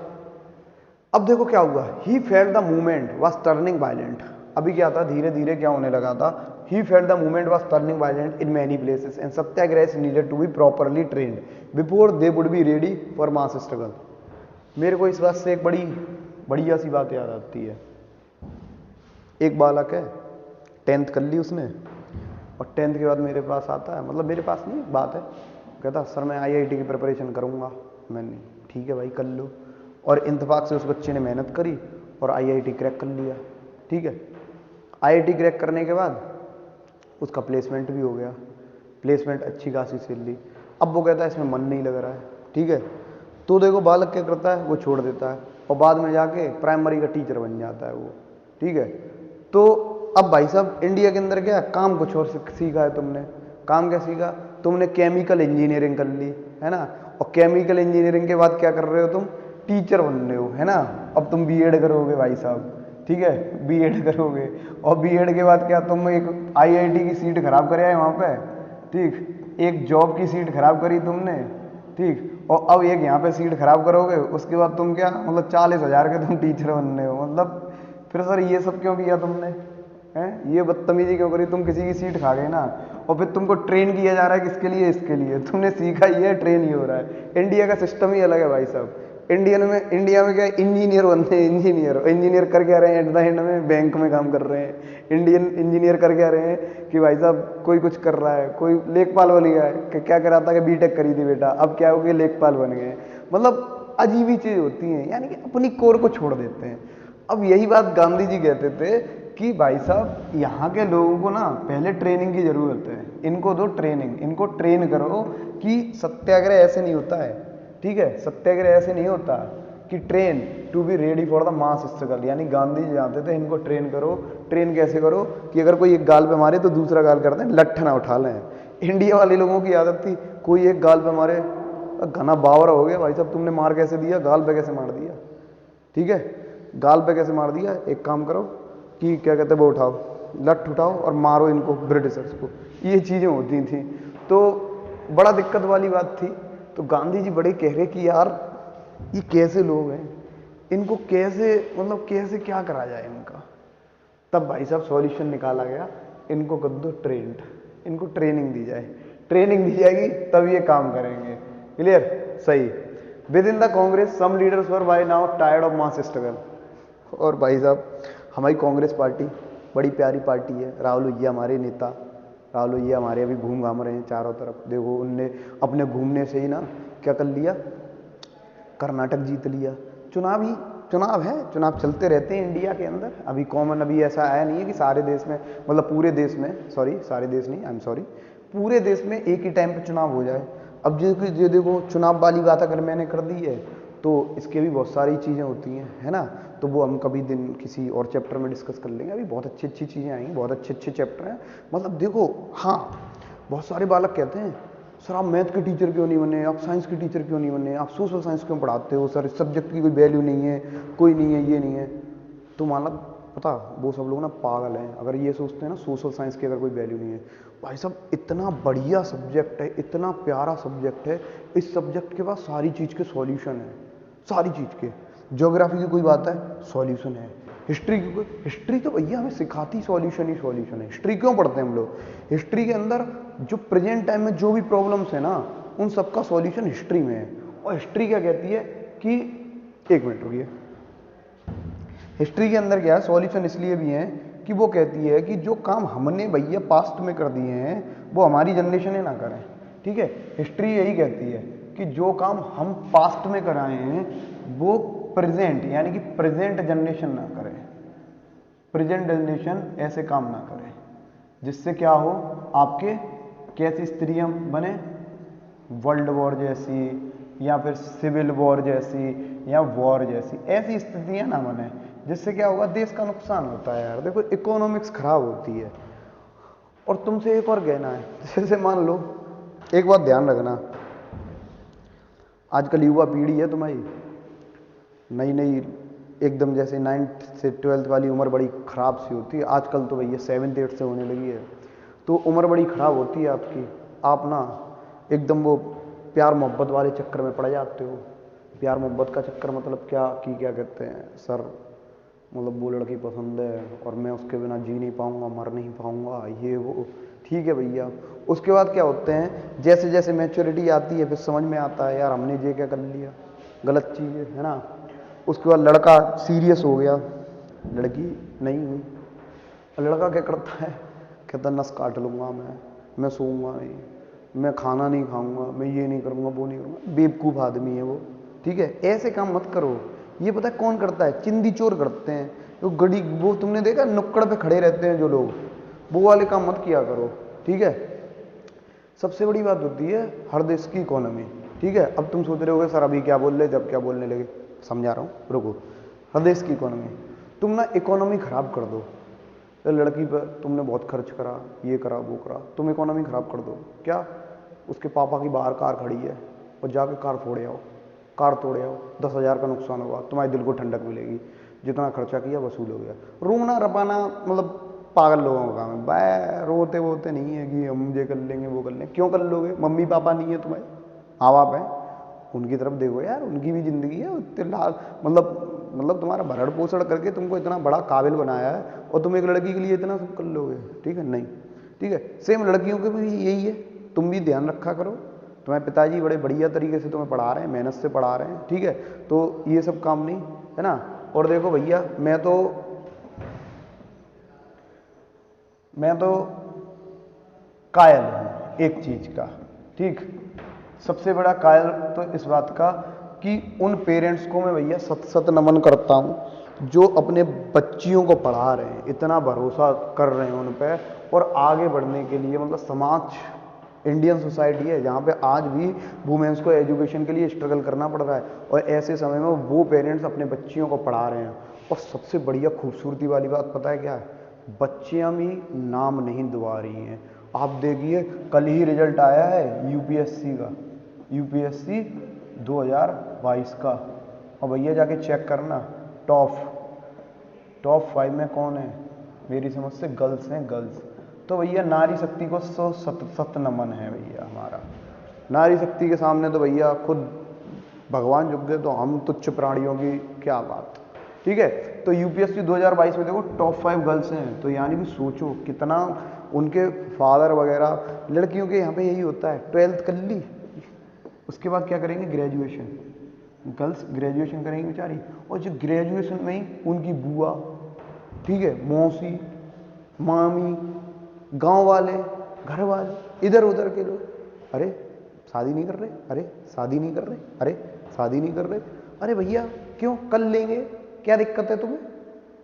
अब देखो क्या हुआ, he felt the movement was turning violent. अभी क्या था, धीरे धीरे क्या होने लगा था, he felt the movement was turning violent in many places and satyagraha needed to be properly trained before they would be ready for mass struggle. मेरे को इस बात से एक बड़ी बढ़िया सी बात याद आती है। एक बालक है, 10th कर ली उसने, और 10th के बाद मेरे पास आता है, मतलब मेरे पास नहीं बात है, कहता सर मैं IIT की प्रिपरेशन करूँगा। मैंने ठीक है भाई कर लो, और इंतफाक से उस बच्चे ने मेहनत करी और IIT क्रैक कर लिया। ठीक है, IIT क्रैक करने के बाद उसका प्लेसमेंट भी हो गया, प्लेसमेंट अच्छी खासी सैलरी। अब वो कहता है इसमें मन नहीं लग रहा है। ठीक है, तो देखो बालक क्या करता है, वो छोड़ देता है और बाद में जाके प्राइमरी का टीचर बन जाता है वो। ठीक है, तो अब भाई साहब इंडिया के अंदर क्या काम कुछ और सीखा है तुमने। काम क्या सीखा तुमने, केमिकल इंजीनियरिंग कर ली है ना, और केमिकल इंजीनियरिंग के बाद क्या कर रहे हो तुम, टीचर बन रहे हो है ना। अब तुम बीएड करोगे भाई साहब, ठीक है बीएड करोगे, और बीएड के बाद क्या तुम एक IIT की सीट खराब कर आए वहाँ पे। ठीक, एक जॉब की सीट खराब करी तुमने। ठीक, और अब एक यहाँ पे सीट खराब करोगे, उसके बाद तुम क्या मतलब 40,000 के तुम टीचर बन रहे हो। मतलब फिर सर ये सब क्यों किया तुमने, हैं ये बदतमीजी क्यों करी, तुम किसी की सीट खा गए ना। और फिर तुमको ट्रेन किया जा रहा है किसके लिए, इसके लिए तुमने सीखा ही है, ट्रेन ही हो रहा है। इंडिया का सिस्टम ही अलग है भाई साहब। इंडिया में क्या इंजीनियर बनते हैं, इंजीनियर कर क्या रहे हैं, एट द एंड में बैंक में काम कर रहे हैं। इंडियन इंजीनियर कर क्या रहे हैं कि भाई साहब कोई कुछ कर रहा है, कोई लेखपाल बन गया है कि क्या करा था कि बीटेक करी थी बेटा, अब क्या हो गया लेखपाल बन गए। मतलब अजीब ही चीज़ होती है, यानी कि अपनी कोर को छोड़ देते हैं। अब यही बात गांधी जी कहते थे कि भाई साहब यहाँ के लोगों को ना पहले ट्रेनिंग की ज़रूरत है, इनको दो ट्रेनिंग, इनको ट्रेन करो कि सत्याग्रह ऐसे नहीं होता है। ठीक है, सत्याग्रह ऐसे नहीं होता कि train to be ready for the mass struggle, यानी गांधी जी जानते थे इनको ट्रेन करो। ट्रेन कैसे करो कि अगर कोई एक गाल पे मारे तो दूसरा गाल करते हैं लठ ना उठा लें। इंडिया वाले लोगों की आदत थी, कोई एक गाल पे मारे घना बावरा हो गया भाई साहब, तुमने मार कैसे दिया, गाल पे कैसे मार दिया। ठीक है, गाल पे कैसे मार दिया, एक काम करो कि क्या कहते हैं वो उठाओ, लठ उठाओ और मारो इनको ब्रिटिशर्स को। ये चीज़ें होती थी, तो बड़ा दिक्कत वाली बात थी। तो गांधी जी बड़े कह रहे कि यार ये कैसे लोग हैं, इनको कैसे मतलब कैसे क्या करा जाए इनका। तब भाई साहब सॉल्यूशन निकाला गया, इनको कर दो ट्रेंड, इनको ट्रेनिंग दी जाए, ट्रेनिंग दी जाएगी तब ये काम करेंगे। क्लियर? सही। Within the Congress some leaders were by now tired of mass struggle. और भाई साहब हमारी कांग्रेस पार्टी बड़ी प्यारी पार्टी है, राहुल भैया हमारे नेता, राहुल भैया हमारे अभी घूम घाम रहे हैं चारों तरफ। देखो उनने अपने घूमने से ही ना क्या कर लिया, कर्नाटक जीत लिया। चुनाव है, चुनाव चलते रहते हैं इंडिया के अंदर। अभी कॉमन अभी ऐसा आया नहीं है कि सारे देश में, मतलब पूरे देश में, सॉरी सारे देश नहीं, आई एम सॉरी, पूरे देश में एक ही टाइम पे चुनाव हो जाए। अब जो देखो चुनाव वाली बात अगर मैंने कर दी है तो इसके भी बहुत सारी चीज़ें होती हैं, है ना। तो वो हम कभी दिन किसी और चैप्टर में डिस्कस कर लेंगे। अभी बहुत अच्छी अच्छी चीज़ें आएंगी, बहुत अच्छे अच्छे चैप्टर हैं। मतलब देखो हाँ, बहुत सारे बालक कहते हैं सर आप मैथ के टीचर क्यों नहीं बने, आप साइंस के टीचर क्यों नहीं बने, आप सोशल साइंस क्यों पढ़ाते हो सर, इस सब्जेक्ट की कोई वैल्यू नहीं है, कोई नहीं है, ये नहीं है। तो मतलब पता, वो सब लोग ना पागल हैं अगर ये सोचते हैं ना सोशल साइंस की अगर कोई वैल्यू नहीं है। भाई साहब इतना बढ़िया सब्जेक्ट है, इतना प्यारा सब्जेक्ट है, इस सब्जेक्ट के पास सारी चीज़ के सॉल्यूशन है, सारी चीज़ के। ज्योग्राफी की कोई बात है, सॉल्यूशन है। हिस्ट्री की कोई, हिस्ट्री तो भैया हमें सिखाती सॉल्यूशन ही सॉल्यूशन है। हिस्ट्री क्यों पढ़ते हैं हम लोग? हिस्ट्री के अंदर जो प्रेजेंट टाइम में जो भी प्रॉब्लम्स है ना, उन सबका सॉल्यूशन हिस्ट्री में है। और हिस्ट्री क्या कहती है कि, एक मिनट रुकिए, हिस्ट्री के अंदर क्या है, सॉल्यूशन इसलिए भी है कि वो कहती है कि जो काम हमने भैया पास्ट में कर दिए हैं वो हमारी जनरेशन ना करें। ठीक है, हिस्ट्री यही कहती है कि जो काम हम पास्ट में कराए हैं वो प्रेजेंट, यानी कि प्रेजेंट जनरेशन ना करे, प्रेजेंट जनरेशन ऐसे काम ना करे जिससे क्या हो, आपके कैसी स्थितियां बने, वर्ल्ड वॉर जैसी या फिर सिविल वॉर जैसी या वॉर जैसी ऐसी स्थितियां ना बने, जिससे क्या होगा, देश का नुकसान होता है। यार देखो, इकोनॉमिक्स खराब होती है। और तुमसे एक और कहना है, जैसे मान लो, एक बात ध्यान रखना, आजकल युवा पीढ़ी है तुम्हारी नई नई एकदम, जैसे 9th से 12th वाली उम्र बड़ी ख़राब सी होती है आजकल, तो भैया 7th 8th से होने लगी है, तो उम्र बड़ी ख़राब होती है आपकी। आप ना एकदम वो प्यार मोहब्बत वाले चक्कर में पड़ जाते हो। प्यार मोहब्बत का चक्कर मतलब क्या, कि क्या कहते हैं सर, मतलब वो लड़की पसंद है और मैं उसके बिना जी नहीं पाऊँगा, मर नहीं पाऊँगा, ये वो। ठीक है भैया, उसके बाद क्या होते हैं, जैसे जैसे मैच्योरिटी आती है फिर समझ में आता है यार हमने ये क्या कर लिया, गलत चीज़ है ना। उसके बाद लड़का सीरियस हो गया, लड़की नहीं हुई। लड़का क्या करता है, कहता नस काट लूँगा मैं सोऊंगा नहीं, मैं खाना नहीं खाऊंगा, मैं ये नहीं करूँगा, वो नहीं करूँगा। बेवकूफ़ आदमी है वो। ठीक है, ऐसे काम मत करो। ये पता है कौन करता है, चिंदी चोर करते हैं। तो गड़ी वो तुमने देखा नुक्कड़ पे खड़े रहते हैं जो लोग, वो वाले काम मत किया करो। ठीक है, सबसे बड़ी बात होती है हर देश की इकोनॉमी। ठीक है, अब तुम सोच रहे होगे सर अभी क्या बोल रहे थे, अब क्या बोलने लगे, समझा रहा हूँ, रुको। हर देश की इकोनॉमी, तुम ना इकोनॉमी खराब कर दो, लड़की पर तुमने बहुत खर्च करा, ये करा वो करा, तुम इकोनॉमी खराब कर दो। क्या, उसके पापा की बाहर कार खड़ी है और जाके कार फोड़े आओ, कार तोड़े आओ, 10,000 का नुकसान होगा, तुम्हारे दिल को ठंडक मिलेगी, जितना खर्चा किया वसूल हो गया। रोना रपाना मतलब पागल लोगों का काम है, बाय रोते वोते नहीं है कि हम ये कर लेंगे वो कर लेंगे। क्यों कर लोगे, मम्मी पापा नहीं है तुम्हारे, माँ बाप है, उनकी तरफ देखो यार, उनकी भी जिंदगी है। उतने लाल मतलब तुम्हारा भरण पोषण करके तुमको इतना बड़ा काबिल बनाया है और तुम एक लड़की के लिए इतना सब कर लोगे। ठीक है, नहीं। ठीक है, सेम लड़कियों के भी यही है, तुम भी ध्यान रखा करो। तुम्हारे पिताजी बड़े बढ़िया तरीके से तुम्हें पढ़ा रहे हैं, मेहनत से पढ़ा रहे हैं। ठीक है, तो ये सब काम नहीं है ना। और देखो भैया, मैं तो कायल हूँ एक चीज का। ठीक, सबसे बड़ा कायल तो इस बात का कि उन पेरेंट्स को मैं भैया सत सत नमन करता हूँ जो अपने बच्चियों को पढ़ा रहे हैं, इतना भरोसा कर रहे हैं उन पे, और आगे बढ़ने के लिए, मतलब समाज इंडियन सोसाइटी है जहाँ पे आज भी वुमेन्स को एजुकेशन के लिए स्ट्रगल करना पड़ रहा है, और ऐसे समय में वो पेरेंट्स अपने बच्चियों को पढ़ा रहे हैं। और सबसे बढ़िया खूबसूरती वाली बात पता है क्या है, बच्चियाँ भी नाम नहीं दबा रही हैं। आप देखिए, कल ही रिजल्ट आया है यूपीएससी का, यूपीएससी 2022 का, और भैया जाके चेक करना, टॉप 5 में कौन है, मेरी समझ से गर्ल्स हैं, गर्ल्स। तो भैया नारी शक्ति को सत नमन है भैया हमारा। नारी शक्ति के सामने तो भैया खुद भगवान झुक गए, तो हम तुच्छ प्राणियों की क्या बात। ठीक है, तो यूपीएससी 2022 में देखो टॉप 5 गर्ल्स हैं, तो यानी कि सोचो कितना उनके फादर वगैरह। लड़कियों के यहाँ पे यही होता है, 12th कर ली, उसके बाद क्या करेंगे, ग्रेजुएशन। गर्ल्स ग्रेजुएशन करेंगी बेचारी, और जो ग्रेजुएशन में ही उनकी बुआ, ठीक है, मौसी, मामी, गांव वाले, घर वाले, इधर उधर के लोग, अरे शादी नहीं कर रहे, अरे शादी नहीं कर रहे, अरे शादी नहीं कर रहे। अरे भैया क्यों, कर लेंगे, क्या दिक्कत है तुम्हें,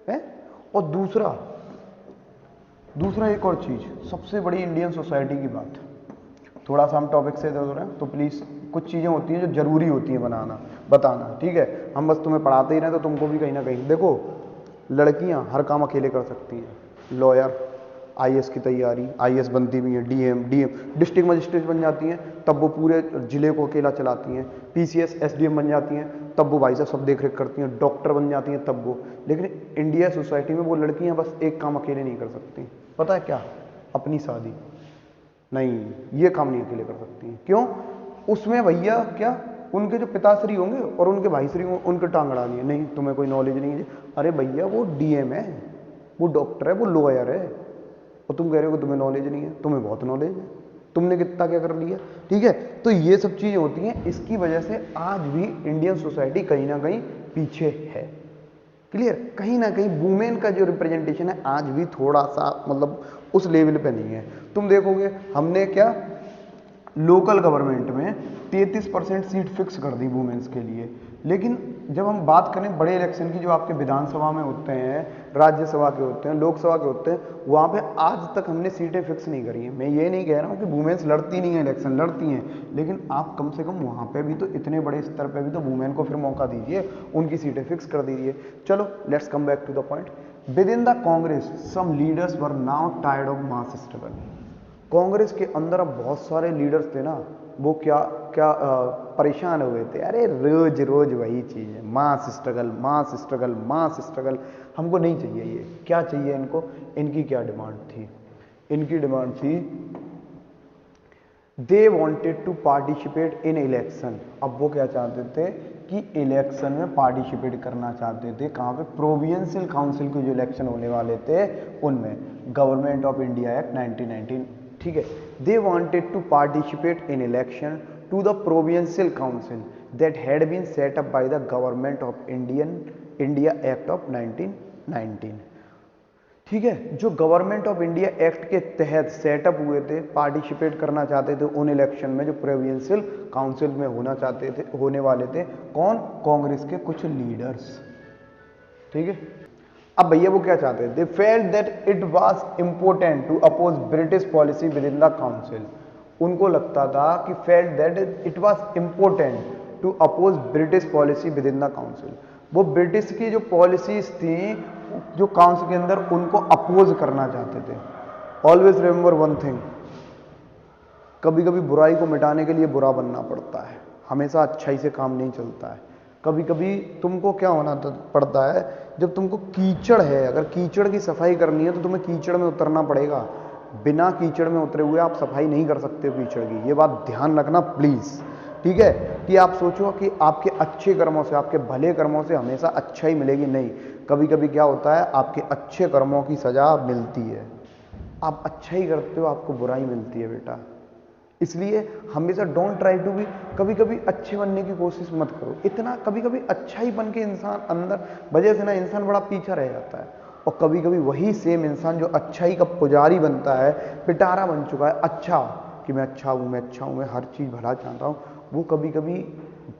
है। और दूसरा एक और चीज, सबसे बड़ी इंडियन सोसाइटी की बात, थोड़ा सा हम टॉपिक से इधर उधर हैं तो प्लीज, कुछ चीजें होती हैं जो जरूरी होती है बताना। ठीक है, हम बस तुम्हें पढ़ाते ही रहे तो तुमको भी कहीं ना कहीं देखो, लड़कियां हर काम अकेले कर सकती हैं, लॉयर, आईएएस की तैयारी, आईएएस बनती भी है, डीएम डिस्ट्रिक्ट मजिस्ट्रेट बन जाती हैं, तब वो पूरे जिले को अकेला चलाती हैं। पीसीएस एसडीएम बन जाती हैं, तब वो भाई साहब सब देख रेख करती हैं। डॉक्टर बन जाती हैं तब वो। लेकिन इंडिया सोसाइटी में वो लड़कियां बस एक काम अकेले नहीं कर सकती, पता है क्या? अपनी शादी। नहीं, ये काम नहीं अकेले कर सकती हैं। क्यों? उसमें भैया क्या उनके जो पिताश्री होंगे और उनके भाईश्री होंगे, उनके टांग अड़ा दिए, नहीं तुम्हें कोई नॉलेज नहीं है। अरे भैया वो डीएम है, वो डॉक्टर है, वो लॉयर है, और तुम कह रहे हो कि तुम्हें नॉलेज नहीं है। तुम्हें बहुत नॉलेज है, तुमने कितना क्या कर लिया। ठीक है, तो ये सब चीजें होती हैं। इसकी वजह से आज भी इंडियन सोसाइटी कहीं ना कहीं पीछे है। क्लियर? कहीं ना कहीं वुमेन का जो रिप्रेजेंटेशन है आज भी थोड़ा सा मतलब उस लेवल पे नहीं है। तुम देखोगे हमने क्या लोकल गवर्नमेंट में 33% सीट फिक्स कर दी वुमेन्स के लिए। लेकिन जब हम बात करें बड़े इलेक्शन की, जो आपके विधानसभा में होते हैं, राज्यसभा के होते हैं, लोकसभा के होते हैं, वहाँ पे आज तक हमने सीटें फिक्स नहीं करी हैं। मैं ये नहीं कह रहा हूँ कि वुमेन्स लड़ती नहीं है, इलेक्शन लड़ती हैं, लेकिन आप कम से कम वहाँ पे भी तो इतने बड़े स्तर पे भी तो वुमेन को फिर मौका दीजिए, उनकी सीटें फिक्स कर दीजिए। चलो let's come back to the point. Within the Congress some leaders were now tired of mass struggle. Congress के अंदर अब बहुत सारे लीडर्स थे ना, वो क्या क्या परेशान हुए थे। अरे रोज रोज वही चीज़ है, मास स्ट्रगल मास स्ट्रगल मास स्ट्रगल, हमको नहीं चाहिए ये। क्या चाहिए इनको? इनकी क्या डिमांड थी? इनकी डिमांड थी they wanted to participate in election. अब वो क्या चाहते थे कि इलेक्शन में पार्टिसिपेट करना चाहते थे। कहाँ पे? प्रोविंशियल काउंसिल के जो इलेक्शन होने वाले थे उनमें, गवर्नमेंट ऑफ इंडिया एक्ट 1919। ठीक है, they wanted to participate in election to the provincial council that had been set up by the government of India act of 1919। ठीक है, जो गवर्नमेंट ऑफ इंडिया एक्ट के तहत सेटअप हुए थे, पार्टिसिपेट करना चाहते थे उन इलेक्शन में जो प्रोविंशियल काउंसिल में होने वाले थे। कौन? कांग्रेस के कुछ लीडर्स। ठीक है, अब भैया वो क्या चाहते थे? They felt that it was important to oppose British policy within the council. उनको लगता था कि felt that it was important to oppose British policy within the council. वो ब्रिटिश की जो पॉलिसीज थी जो काउंसिल के अंदर, उनको अपोज करना चाहते थे। ऑलवेज रिमेंबर वन थिंग, कभी कभी बुराई को मिटाने के लिए बुरा बनना पड़ता है, हमेशा अच्छाई से काम नहीं चलता है। कभी कभी तुमको क्या होना पड़ता है, जब तुमको कीचड़ है, अगर कीचड़ की सफाई करनी है तो तुम्हें कीचड़ में उतरना पड़ेगा। बिना कीचड़ में उतरे हुए आप सफाई नहीं कर सकते हो कीचड़ की, ये बात ध्यान रखना प्लीज। ठीक है, कि आप सोचो कि आपके अच्छे कर्मों से, आपके भले कर्मों से हमेशा अच्छा ही मिलेगी, नहीं। कभी कभी क्या होता है, आपके अच्छे कर्मों की सजा मिलती है। आप अच्छा ही करते हो, आपको बुराई मिलती है बेटा। इसलिए हमेशा डोंट ट्राई टू बी, कभी कभी अच्छे बनने की कोशिश मत करो इतना। कभी कभी अच्छा ही बन के इंसान अंदर वजह से ना इंसान बड़ा पीछा रह जाता है। और कभी कभी वही सेम इंसान जो अच्छाई का पुजारी बनता है, पिटारा बन चुका है, अच्छा कि मैं अच्छा हूँ, मैं अच्छा हूँ, मैं हर चीज़ भला चाहता हूँ, वो कभी कभी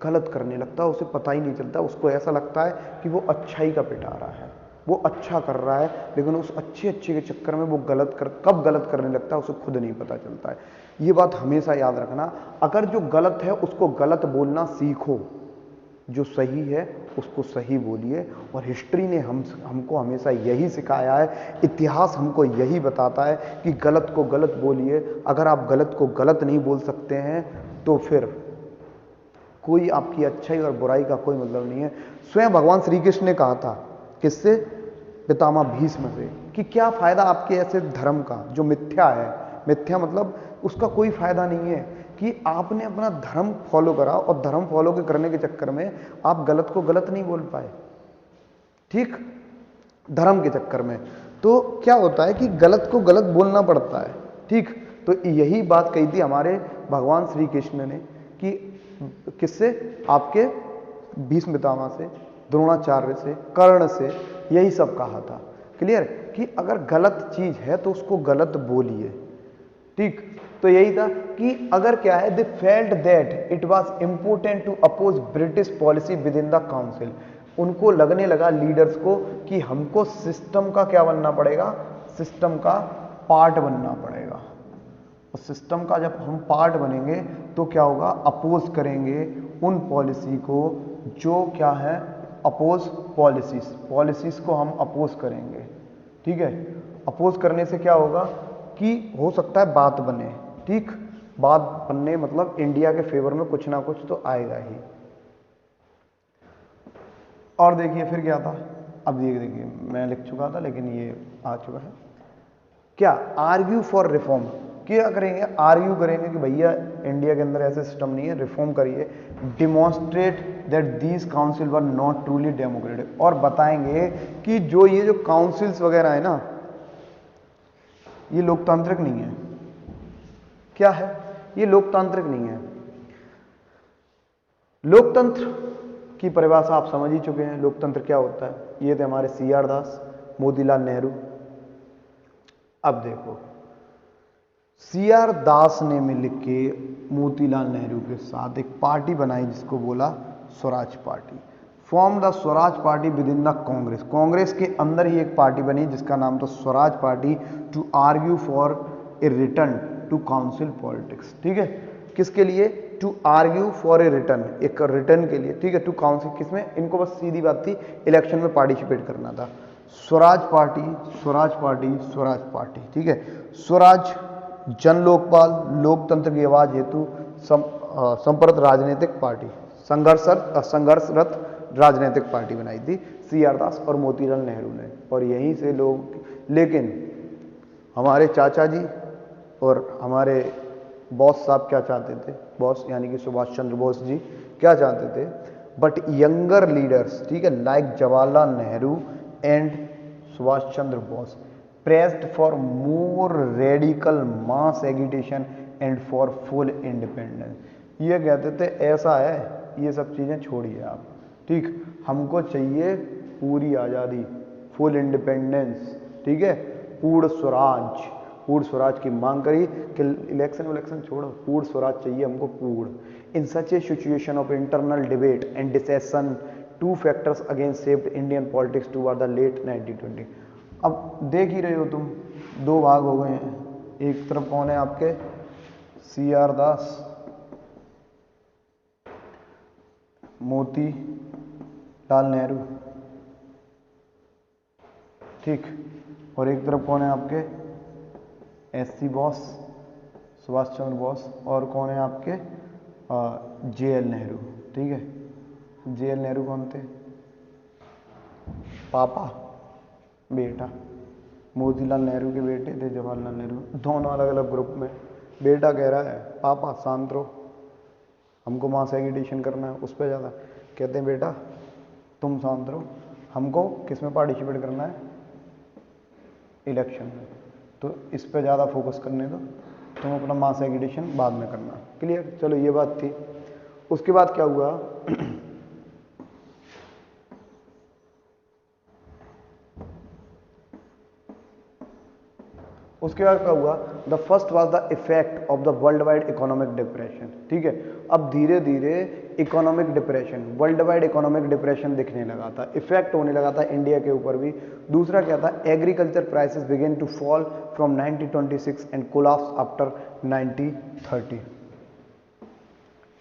गलत करने लगता है, उसे पता ही नहीं चलता। उसको ऐसा लगता है कि वो अच्छाई का पिटारा है, वो अच्छा कर रहा है, लेकिन उस अच्छे के चक्कर में वो कब गलत करने लगता है उसे खुद नहीं पता चलता है। ये बात हमेशा याद रखना। अगर जो गलत है उसको गलत बोलना सीखो, जो सही है उसको सही बोलिए। और हिस्ट्री ने हमको हमेशा यही सिखाया है, इतिहास हमको यही बताता है कि गलत को गलत बोलिए। अगर आप गलत को गलत नहीं बोल सकते हैं तो फिर कोई आपकी अच्छाई और बुराई का कोई मतलब नहीं है। स्वयं भगवान श्री कृष्ण ने कहा था, किससे? पितामह भीष्म से, कि क्या फायदा आपके ऐसे धर्म का जो मिथ्या है। मिथ्या मतलब उसका कोई फायदा नहीं है कि आपने अपना धर्म फॉलो करा और धर्म फॉलो करने के चक्कर में आप गलत को गलत नहीं बोल पाए, ठीक, धर्म के चक्कर में। तो क्या होता है कि गलत को गलत बोलना पड़ता है, ठीक। तो यही बात कही थी हमारे भगवान श्री कृष्ण ने कि किससे? आपके भीष्म पितामह से, द्रोणाचार्य से, कर्ण से, यही सब कहा था। क्लियर? कि अगर गलत चीज है तो उसको गलत बोलिए, ठीक। तो यही था कि अगर क्या है, they felt that it was important to oppose British policy within the council. उनको लगने लगा लीडर्स को कि हमको सिस्टम का क्या बनना पड़ेगा? सिस्टम का पार्ट बनना पड़ेगा। और सिस्टम का जब हम पार्ट बनेंगे तो क्या होगा? अपोज करेंगे उन पॉलिसी को जो क्या है, अपोज पॉलिसीज को हम अपोज करेंगे, ठीक है। अपोज करने से क्या होगा कि हो सकता है बात बने, ठीक, बात बनने मतलब इंडिया के फेवर में कुछ ना कुछ तो आएगा ही। और देखिए फिर क्या था, अब ये देखिए मैं लिख चुका था लेकिन ये आ चुका है, क्या आर्ग्यू फॉर रिफॉर्म, क्या करेंगे, आर्ग्यू करेंगे कि भैया इंडिया के अंदर ऐसे सिस्टम नहीं है, रिफॉर्म करिए, demonstrate that these council were not truly democratic, और बताएंगे कि जो ये जो काउंसिल्स वगैरह है ना ये लोकतांत्रिक नहीं है। क्या है, ये लोकतांत्रिक नहीं है। लोकतंत्र की परिभाषा आप समझ ही चुके हैं, लोकतंत्र क्या होता है। ये थे हमारे CR दास, मोतीलाल नेहरू। अब देखो CR दास ने मिलके मोतीलाल नेहरू के साथ एक पार्टी बनाई जिसको बोला Swaraj party, form the Swaraj party within the Congress, Congress के अंदर ही एक पार्टी बनी जिसका नाम था Swaraj party, to argue for a return to council politics, ठीक है, किसके लिए, to argue for a return, एक रिटर्न के लिए, ठीक है, टू काउंसिल, किसमें, इनको बस सीधी बात थी इलेक्शन में पार्टिसिपेट करना था। Swaraj party, Swaraj party, Swaraj party, ठीक है, स्वराज जन लोकपाल, लोकतंत्र की आवाज हेतु संपर्क राजनीतिक पार्टी, संघर्षरत राजनीतिक पार्टी बनाई थी CR दास और मोतीलाल नेहरू ने, और यहीं से लोग, लेकिन हमारे चाचा जी और हमारे बॉस साहब क्या चाहते थे, बॉस यानी कि सुभाष चंद्र बोस जी क्या चाहते थे, बट यंगर लीडर्स, ठीक है, like Jawaharlal Nehru and Subhash Chandra Bose pressed for more radical mass agitation and for full independence, ये कहते थे ऐसा है, ये सब चीज़ें छोड़िए आप, ठीक, हमको चाहिए पूरी आज़ादी, फुल इंडिपेंडेंस, ठीक है, पूर्ण स्वराज, पूर्ण स्वराज की मांग करी कि इलेक्शन छोड़ो, पूर्ण स्वराज चाहिए हमको, पूर्ण। In such a situation of internal debate and dissension, two factors against shaped Indian politics toward the late 1920। अब देख ही रहे हो तुम, दो भाग हो गए हैं, एक तरफ कौन है आपके CR दास, मोती लाल नेहरू, ठीक, और एक तरफ कौन है आपके SC बोस, सुभाष चंद्र बोस, और कौन है आपके JL नेहरू, ठीक है। JL नेहरू कौन थे, पापा बेटा, मोतीलाल नेहरू के बेटे थे जवाहरलाल नेहरू, दोनों अलग अलग ग्रुप में। बेटा कह रहा है पापा शांत रहो, हमको मास एगिटेशन करना है, उस पर ज़्यादा कहते हैं बेटा तुम शांत रहो, हमको किस में पार्टिसिपेट करना है, इलेक्शन में, तो इस पे ज़्यादा फोकस करने दो, तुम अपना मास एगिटेशन बाद में करना। क्लियर, चलो ये बात थी। उसके बाद क्या हुआ उसके बाद क्या हुआ, the first was the effect of the world wide economic depression, ठीक है। अब धीरे धीरे economic depression, world wide economic depression दिखने लगा था, इफेक्ट होने लगा था इंडिया के ऊपर भी। दूसरा क्या था, agriculture prices began to fall from 1926 and collapse after 1930।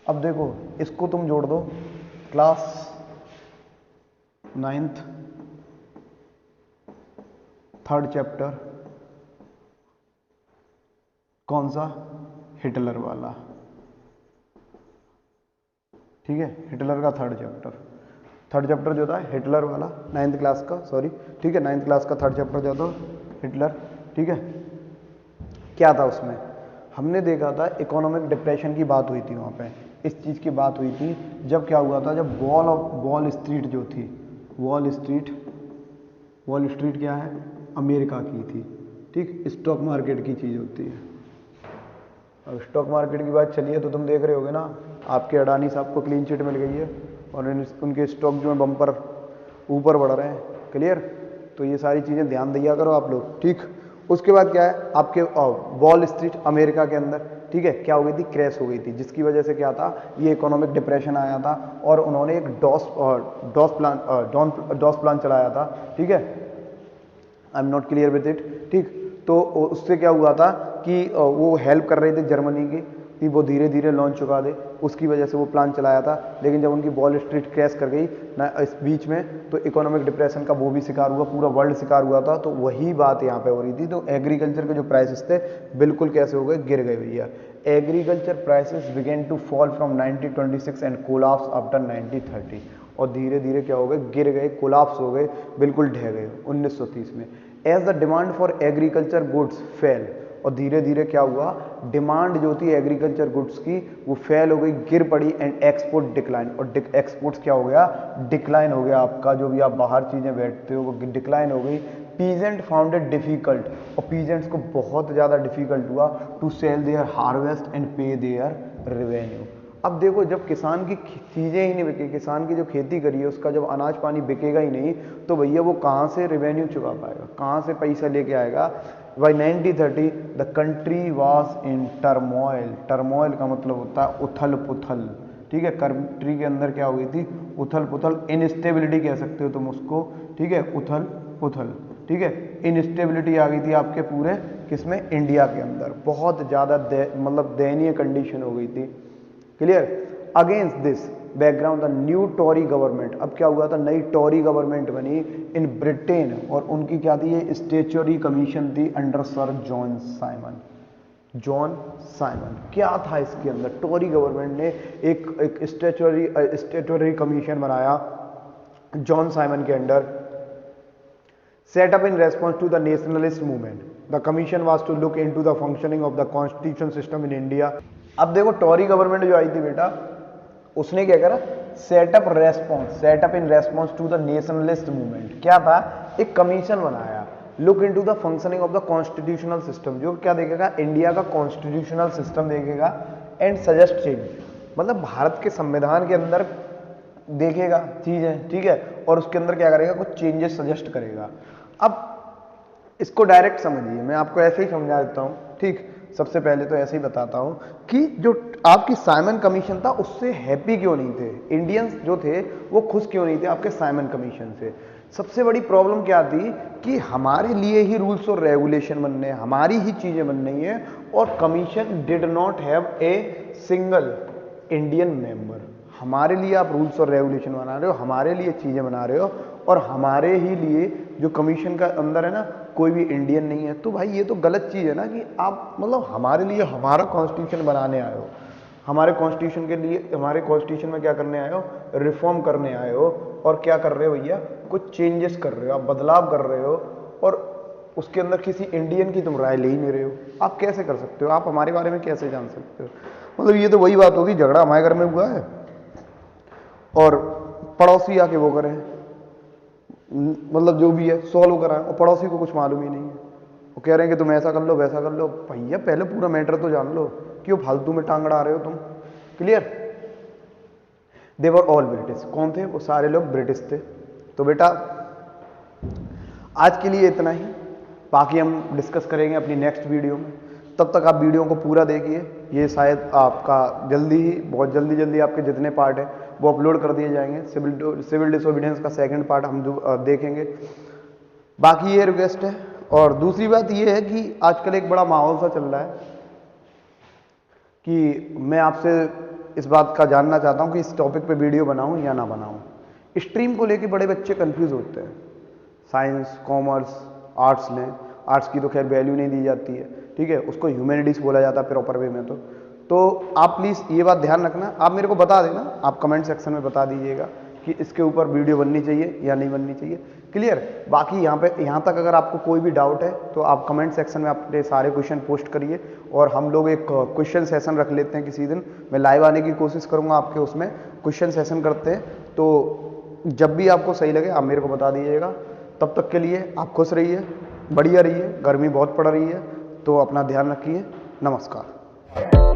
अब देखो इसको तुम जोड़ दो, क्लास 9th 3rd चैप्टर, कौन सा, हिटलर वाला, ठीक है, हिटलर का 3rd चैप्टर जो था हिटलर वाला, 9th क्लास का, सॉरी, ठीक है, 9th क्लास का 3rd चैप्टर जो था हिटलर, ठीक है। क्या था उसमें, हमने देखा था इकोनॉमिक डिप्रेशन की बात हुई थी, वहाँ पे इस चीज़ की बात हुई थी जब क्या हुआ था, जब वॉल स्ट्रीट जो थी, वॉल स्ट्रीट क्या है, अमेरिका की थी, ठीक, स्टॉक मार्केट की चीज़ होती है। अब स्टॉक मार्केट की बात चली है तो तुम देख रहे होगे ना, आपके अडानी साहब को क्लीन चिट मिल गई है और उनके स्टॉक जो है बम्पर ऊपर बढ़ रहे हैं। क्लियर, तो ये सारी चीज़ें ध्यान दिया करो आप लोग, ठीक। उसके बाद क्या है, आपके वॉल स्ट्रीट अमेरिका के अंदर, ठीक है, क्या हो गई थी, क्रैश हो गई थी, जिसकी वजह से क्या था, ये इकोनॉमिक डिप्रेशन आया था और उन्होंने एक डॉस प्लान चलाया था, ठीक है। I am not clear with it, ठीक। तो उससे क्या हुआ था कि वो हेल्प कर रहे थे जर्मनी की कि वो धीरे धीरे लॉन्च चुका दे, उसकी वजह से वो प्लान चलाया था। लेकिन जब उनकी वॉल स्ट्रीट क्रैश कर गई ना इस बीच में, तो इकोनॉमिक डिप्रेशन का वो भी शिकार हुआ, पूरा वर्ल्ड शिकार हुआ था। तो वही बात यहाँ पे हो रही थी। तो एग्रीकल्चर के जो प्राइसेस थे बिल्कुल कैसे हो गए, गिर गए भैया। Agriculture prices began to fall from 1926 and collapse after 1930। और धीरे धीरे क्या हो गए, गिर गए, कोलैप्स हो गए, बिल्कुल ढह गए 1930 में। As the demand for agriculture goods fell, और धीरे धीरे क्या हुआ, डिमांड जो थी एग्रीकल्चर गुड्स की वो फेल हो गई, गिर पड़ी, एंड एक्सपोर्ट डिक्लाइन। और एक्सपोर्ट्स क्या हो गया, डिक्लाइन हो गया आपका, जो भी आप बाहर चीज़ें बैठते हो वो डिक्लाइन हो गई। पीजेंट फाउंड इट डिफिकल्ट, और पीजेंट्स को बहुत ज़्यादा डिफिकल्ट हुआ to sell their harvest and pay their revenue. अब देखो, जब किसान की चीज़ें ही नहीं बिके, किसान की जो खेती करी है उसका जब अनाज पानी बिकेगा ही नहीं, तो भैया वो कहाँ से रेवेन्यू चुका पाएगा, कहाँ से पैसा लेके आएगा। By 1930 the country was in turmoil. Turmoil का मतलब होता है उथल पुथल, ठीक है। कंट्री के अंदर क्या हो गई थी, उथल पुथल, इनस्टेबिलिटी कह सकते हो तुम उसको, ठीक है, उथल पुथल, ठीक है। इनस्टेबिलिटी आ गई थी आपके पूरे किसमें, इंडिया के अंदर। बहुत ज़्यादा मतलब दयनीय कंडीशन हो गई थी। Clear. Against this background the new Tory government, अब क्या हुआ था, नई टॉरी गवर्नमेंट बनी इन ब्रिटेन, और उनकी क्या थी, ये स्टैट्यूटरी कमीशन थी under sir John Simon. John Simon क्या था इसके अंदर, टॉरी गवर्नमेंट ने एक स्टैट्यूटरी कमीशन बनाया जॉन साइमन के under, set up in response to the nationalist movement. The commission was to look into the functioning of the constitution system in India. अब देखो, टॉरी गवर्नमेंट जो आई थी बेटा, उसने क्या करा, set up in response to the nationalist movement. क्या था, एक कमीशन बनाया, look into the functioning of the constitutional system, जो क्या देखेगा, इंडिया का कॉन्स्टिट्यूशनल सिस्टम देखेगा, एंड सजेस्ट चेंज, मतलब भारत के संविधान के अंदर देखेगा चीजें, ठीक है, और उसके अंदर क्या करेगा, कुछ चेंजेस सजेस्ट करेगा। अब इसको डायरेक्ट समझिए, मैं आपको ऐसे ही समझा देता हूँ, ठीक। सबसे पहले तो ऐसे ही बताता हूँ कि जो आपकी साइमन कमीशन था उससे हैप्पी क्यों नहीं थे इंडियंस जो थे, वो खुश क्यों नहीं थे आपके साइमन कमीशन से। सबसे बड़ी प्रॉब्लम क्या थी कि हमारे लिए ही रूल्स और रेगुलेशन बनने हैं, हमारी ही चीजें बन रही हैं, और commission did not have a single Indian member. हमारे लिए आप रूल्स और रेगुलेशन बना रहे हो, हमारे लिए चीजें बना रहे हो, और हमारे ही लिए जो कमीशन का अंदर है ना, कोई भी इंडियन नहीं है। तो भाई ये तो गलत चीज़ है ना, कि आप मतलब हमारे लिए हमारा कॉन्स्टिट्यूशन बनाने आए हो, हमारे कॉन्स्टिट्यूशन के लिए, हमारे कॉन्स्टिट्यूशन में क्या करने आए हो, रिफॉर्म करने आए हो, और क्या कर रहे हो भैया, कुछ चेंजेस कर रहे हो, आप बदलाव कर रहे हो, और उसके अंदर किसी इंडियन की तुम राय ले ही नहीं रहे हो। आप कैसे कर सकते हो, आप हमारे बारे में कैसे जान सकते हो। मतलब ये तो वही बात होगी, झगड़ा हमारे घर में हुआ है और पड़ोसी आके वो करें, मतलब जो भी है सॉल्व कराएं, और पड़ोसी को कुछ मालूम ही नहीं है, वो कह रहे हैं कि तुम ऐसा कर लो वैसा कर लो। भैया पहले पूरा मैटर तो जान लो, क्यों फालतू में टांग अड़ा रहे हो तुम। Clear. They were all British, कौन थे वो, सारे लोग ब्रिटिश थे। तो बेटा आज के लिए इतना ही, बाकी हम डिस्कस करेंगे अपनी नेक्स्ट वीडियो में। तब तक आप वीडियो को पूरा देखिए, ये शायद आपका जल्दी ही, बहुत जल्दी आपके जितने पार्ट है वो अपलोड कर दिए जाएंगे। सिविल डिसोबीडियंस का सेकंड पार्ट हम देखेंगे। बाकी ये रिक्वेस्ट है। और दूसरी बात ये है कि आजकल एक बड़ा माहौल सा चल रहा है कि मैं आपसे इस बात का जानना चाहता हूं कि इस टॉपिक पे वीडियो बनाऊं या ना बनाऊं। स्ट्रीम को लेके बड़े बच्चे कंफ्यूज होते हैं, साइंस, कॉमर्स, आर्ट्स लें। आर्ट्स की तो खैर वैल्यू नहीं दी जाती है, ठीक है, उसको ह्यूमैनिटीज बोला जाता है प्रॉपर वे में। तो आप प्लीज़ ये बात ध्यान रखना, आप मेरे को बता देना, आप कमेंट सेक्शन में बता दीजिएगा कि इसके ऊपर वीडियो बननी चाहिए या नहीं बननी चाहिए। क्लियर। बाकी यहाँ तक अगर आपको कोई भी डाउट है तो आप कमेंट सेक्शन में अपने सारे क्वेश्चन पोस्ट करिए, और हम लोग एक क्वेश्चन सेशन रख लेते हैं किसी दिन। मैं लाइव आने की कोशिश करूँगा आपके, उसमें क्वेश्चन सेशन करते हैं। तो जब भी आपको सही लगे आप मेरे को बता दीजिएगा। तब तक के लिए आप खुश रहिए, बढ़िया रहिए, गर्मी बहुत पड़ रही है, तो अपना ध्यान रखिए। नमस्कार।